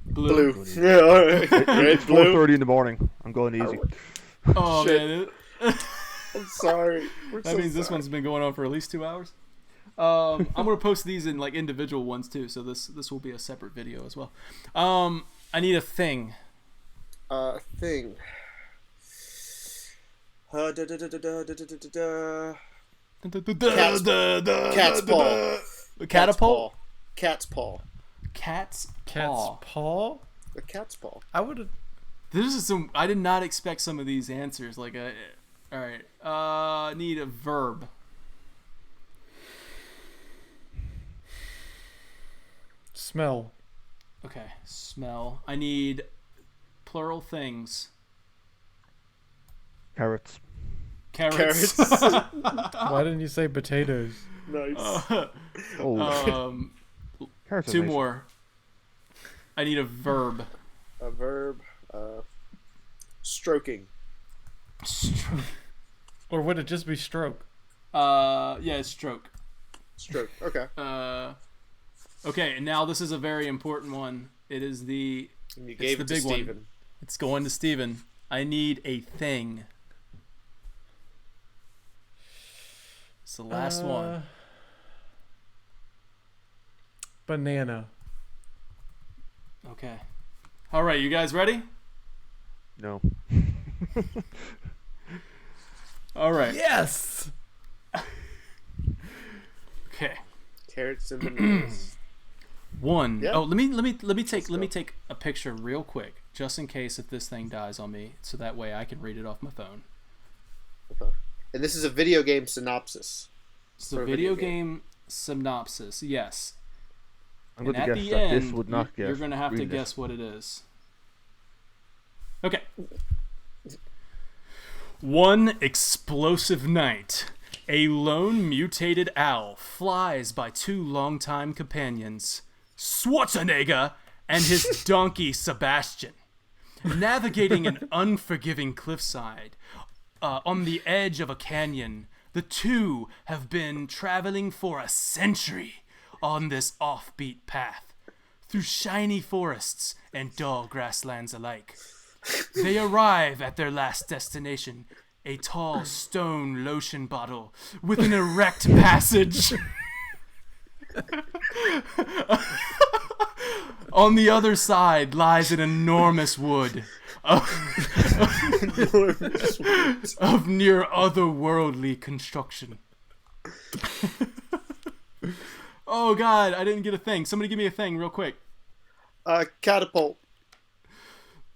Blue. Yeah, all right. Red, blue. 4:30 in the morning. I'm going easy. Oh Shit. man. I'm sorry. That means this one's been going on for at least 2 hours. I'm gonna post these in like individual ones too, so this will be a separate video as well. I need a thing. Thing. Cat's paw. Catapult. Cat's paw. Cat's Cat's paw? A cat's paw. I would have. This is some. I did not expect some of these answers. Like a. All right. Need a verb. Smell. Okay. Smell. I need plural things. Carrots. Carrots. Why didn't you say potatoes? Nice. Carrots are Two nice. more. I need a verb. A verb. Stroking. Or would it just be stroke? Yeah, stroke. Stroke. Okay. Okay, and now this is a very important one. It is the. And you gave it to big one. Steven. It's going to Steven. I need a thing. It's the last one. Banana. Okay. All right, you guys ready? No. All right. Yes. Okay. Carrots and bananas. One. Yeah. Oh, let me take a picture real quick, just in case if this thing dies on me, so that way I can read it off my phone. Okay. And this is a video game synopsis. It's a video game synopsis. Yes. I'm And going at to guess the that end, this would not you're guess. going to have to reading it. guess what it is. Okay. One explosive night, a lone mutated owl flies by two longtime companions, Schwarzenegger and his donkey Sebastian, navigating an unforgiving cliffside on the edge of a canyon. The two have been traveling for a century on this offbeat path, through shiny forests and dull grasslands alike. They arrive at their last destination, a tall stone lotion bottle with an erect passage. On the other side lies an enormous wood of near otherworldly construction. Oh God, I didn't get a thing. Somebody give me a thing real quick. Catapult.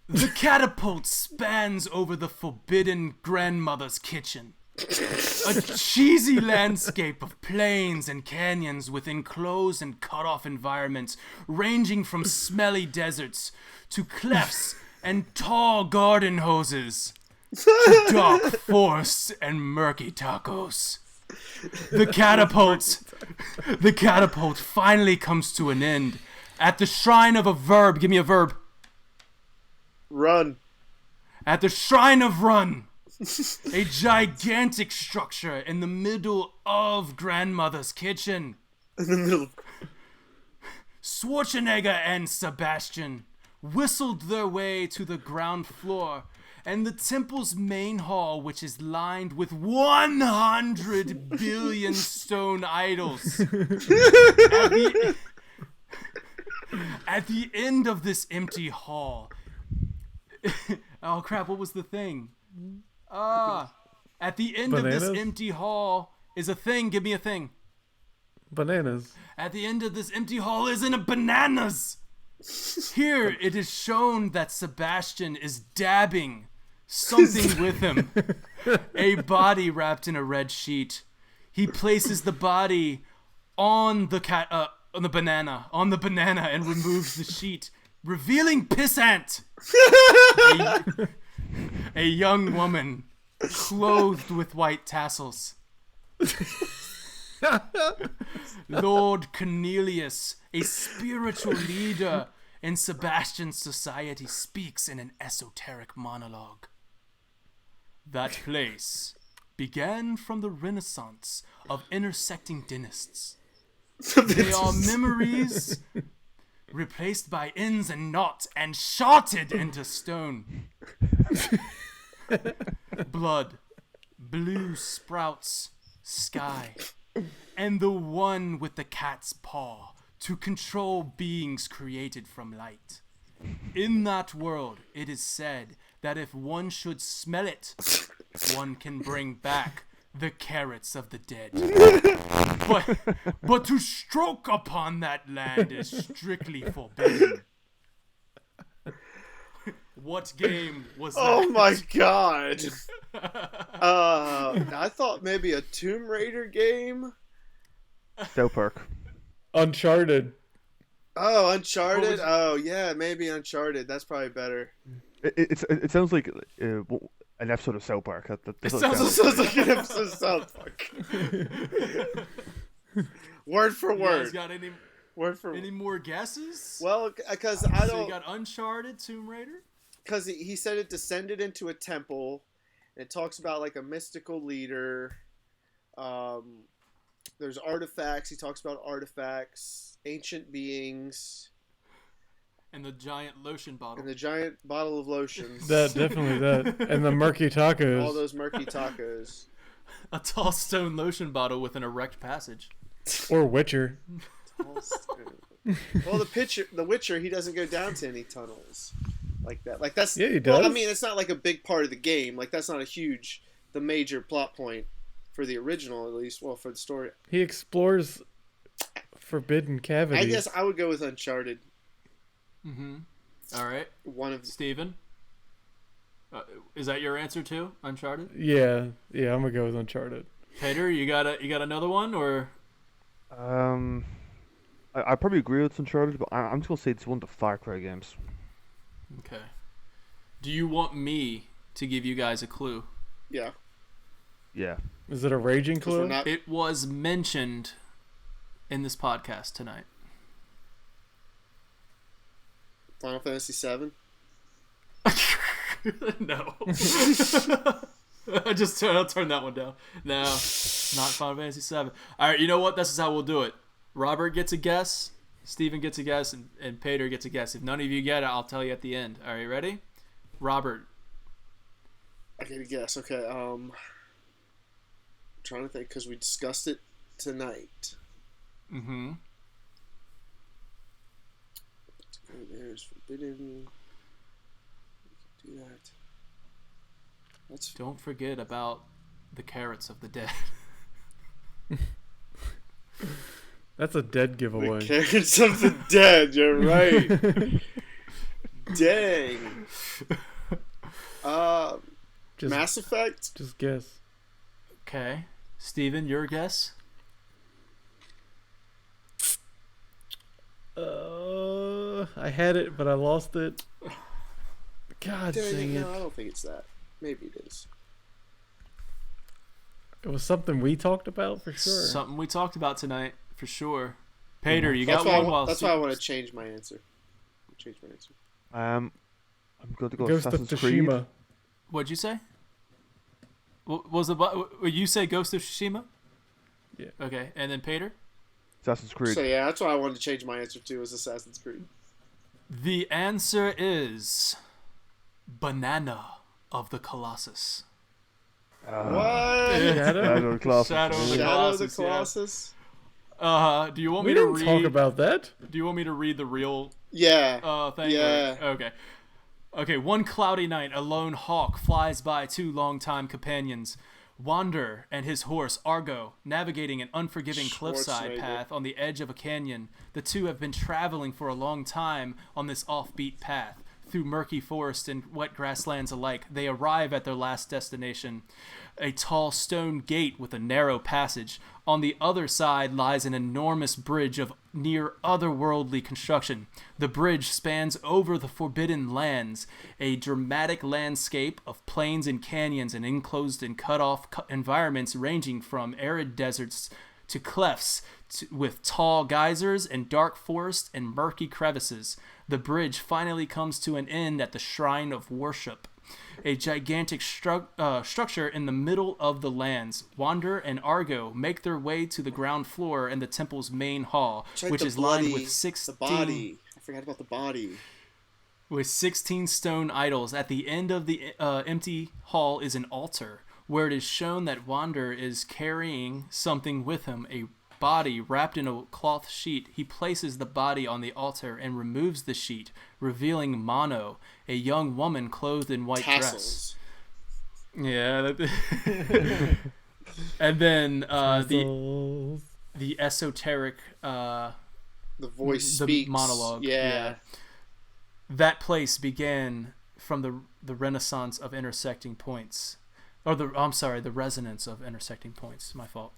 The catapult spans over the forbidden grandmother's kitchen. A cheesy landscape of plains and canyons with enclosed and cut-off environments ranging from smelly deserts to clefts and tall garden hoses to dark forests and murky tacos. The catapult finally comes to an end at the shrine of a verb. Give me a verb. Run. At the shrine of Run, a gigantic structure in the middle of grandmother's kitchen. In the middle. Schwarzenegger and Sebastian whistled their way to the ground floor and the temple's main hall, which is lined with 100 billion stone idols. At the end of this empty hall... oh crap, what was the thing? At the end Bananas? of this empty hall is a thing. Give me a thing. Bananas. At the end of this empty hall isn't a bananas. Here it is shown that Sebastian is dabbing something with him. A body wrapped in a red sheet. He places the body on the banana and removes the sheet, revealing Pissant, a young woman clothed with white tassels. Lord Cornelius, a spiritual leader in Sebastian's society, speaks in an esoteric monologue. That place began from the Renaissance of intersecting dynasts. They are memories replaced by ins and knots and shotted into stone. Blood, blue sprouts, sky, and the one with the cat's paw to control beings created from light. In that world, it is said that if one should smell it, one can bring back the carrots of the dead. But to stroke upon that land is strictly forbidden. What game was that? Oh my god. I thought maybe a Tomb Raider game. South Park. Uncharted. Oh, Uncharted. Oh yeah, maybe Uncharted. That's probably better. It sounds like an episode of South Park. It sounds like an episode of South Park. Word for You word. guys got any more guesses? Well, because I So don't. you got Uncharted, Tomb Raider? Because he said it descended into a temple. And it talks about like a mystical leader. There's artifacts. He talks about artifacts, ancient beings, And the giant lotion bottle. and the giant bottle of lotions. That definitely that. And the murky tacos. All those murky tacos. A tall stone lotion bottle with an erect passage. Or Witcher. Well, the Witcher, he doesn't go down to any tunnels like that. Like that's Yeah, he Well, I does. mean, it's not like a big part of the game. Like that's not the major plot point for the original, at least. Well, for the story, He explores forbidden cavities. I guess I would go with Uncharted. Mm-hmm. All right. One of Steven? Is that your answer too? Uncharted? Yeah, I'm gonna go with Uncharted. Peter, you got another one or? I probably agree with Uncharted, but I'm just gonna say it's one of the Far Cry games. Okay. Do you want me to give you guys a clue? yeah. Yeah. Is it a raging 'Cause we're clue? not- It was mentioned in this podcast tonight. Final Fantasy VII. No. I'll turn that one down. No, not Final Fantasy VII. All right, you know what? This is how we'll do it. Robert gets a guess, Steven gets a guess, and Peter gets a guess. If none of you get it, I'll tell you at the end. All right, ready? Robert. I gotta guess. Okay. I'm trying to think because we discussed it tonight. Mm-hmm. There's forbidden. We can do that. That's Don't forget about the carrots of the dead. That's a dead the giveaway. carrots of the dead. You're right. Dang. Just, Mass Effect. just guess. Okay. Steven, your guess? I had it, but I lost it. God dang it. No, I don't think it's that. Maybe it is. It was something we talked about for sure. Something we talked about tonight, for sure. Peter, you That's got why. one while That's why I want to change my answer. I'm going to go Ghost of Assassin's Creed. Tsushima. What'd you say? What was the? Would you say Ghost of Tsushima? Yeah. Okay, and then Peter? Assassin's Creed. So yeah, that's what I wanted to change my answer to, is Assassin's Creed. The answer is Banana of the Colossus. What? Shadow of the Colossus. Shadow of the Shadow of the Colossus, Colossus? Do you want We me to didn't read? talk about that. Do you want me to read the real Yeah. thing? Yeah. Okay. Okay. One cloudy night, a lone hawk flies by two longtime companions, Wander and his horse Argo, navigating an unforgiving cliffside Schwarzenegger. path on the edge of a canyon. The two have been traveling for a long time on this offbeat path. Through murky forest and wet grasslands alike, they arrive at their last destination, a tall stone gate with a narrow passage. On the other side lies an enormous bridge of near otherworldly construction. The bridge spans over the Forbidden Lands, a dramatic landscape of plains and canyons and enclosed and cut-off environments ranging from arid deserts to clefts with tall geysers and dark forests and murky crevices. The bridge finally comes to an end at the Shrine of Worship, a gigantic structure in the middle of the lands. Wander and Argo make their way to the ground floor and the temple's main hall, It's like which the is lined bloody- with 16 The body. I forgot about the body. with 16 stone idols. At the end of the empty hall is an altar, where it is shown that Wander is carrying something with him, a body wrapped in a cloth sheet. He places the body on the altar and removes the sheet, revealing Mono, a young woman clothed in white dress. Tassels. Yeah. And then Tassels. the esoteric The voice the speaks. monologue. Yeah. That place began from the renaissance of intersecting points. Or the resonance of intersecting points. My fault.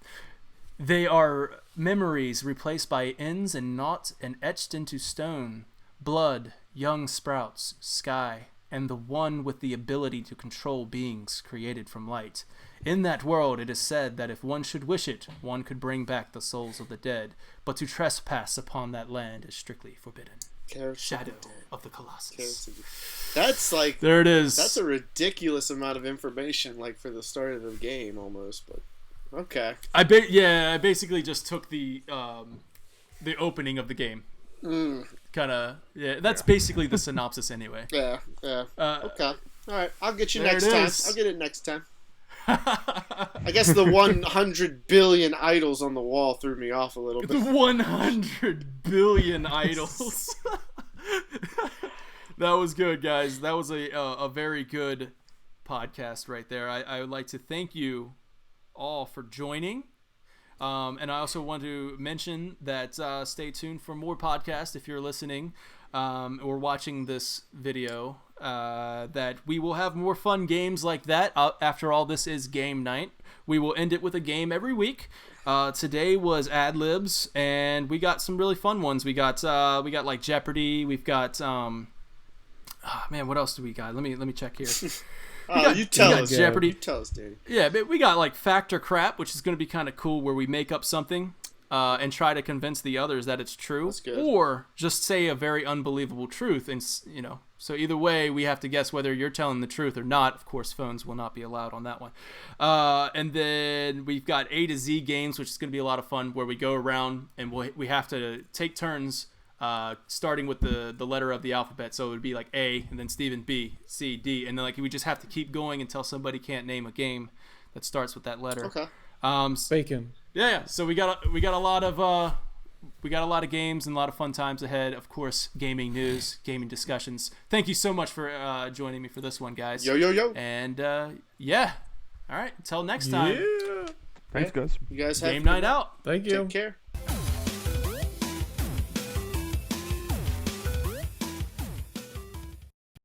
They are memories replaced by ins and noughts and etched into stone, blood, young sprouts, sky, and the one with the ability to control beings created from light. In that world, it is said that if one should wish it, one could bring back the souls of the dead, but to trespass upon that land is strictly forbidden. Shadow of the Colossus. That's like, There it is. that's a ridiculous amount of information, like for the start of the game almost, but okay. I basically just took the opening of the game. Kind of, that's basically the synopsis anyway. Yeah. Okay. Alright, I'll get you There next it time. is. I'll get it next time. I guess the 100 billion idols on the wall threw me off a little The bit. 100 billion idols. That was good, guys. That was a very good podcast right there. I would like to thank you all for joining. And I also want to mention that stay tuned for more podcasts if you're listening or watching this video. That we will have more fun games like that. After all, this is game night. We will end it with a game every week. Today was ad-libs, and we got some really fun ones. We got like Jeopardy. We've got what else do we got? Let me check here. You tell us. Jeopardy. You tell us, Danny. Yeah, but we got like Factor Crap, which is going to be kind of cool, where we make up something and try to convince the others that it's true, That's good. or just say a very unbelievable truth, and so either way, we have to guess whether you're telling the truth or not. Of course, phones will not be allowed on that one. And then we've got A to Z games, which is going to be a lot of fun, where we go around and we have to take turns. Starting with the letter of the alphabet, so it would be like A, and then Steven B, C, D, and then like we just have to keep going until somebody can't name a game that starts with that letter. Okay. Bacon. Yeah. So we got a lot of games and a lot of fun times ahead. Of course, gaming news, gaming discussions. Thank you so much for joining me for this one, guys. Yo. And yeah. All right. Until next time. Yeah. Thanks, guys. You guys have Game night out. Thank you. Take care.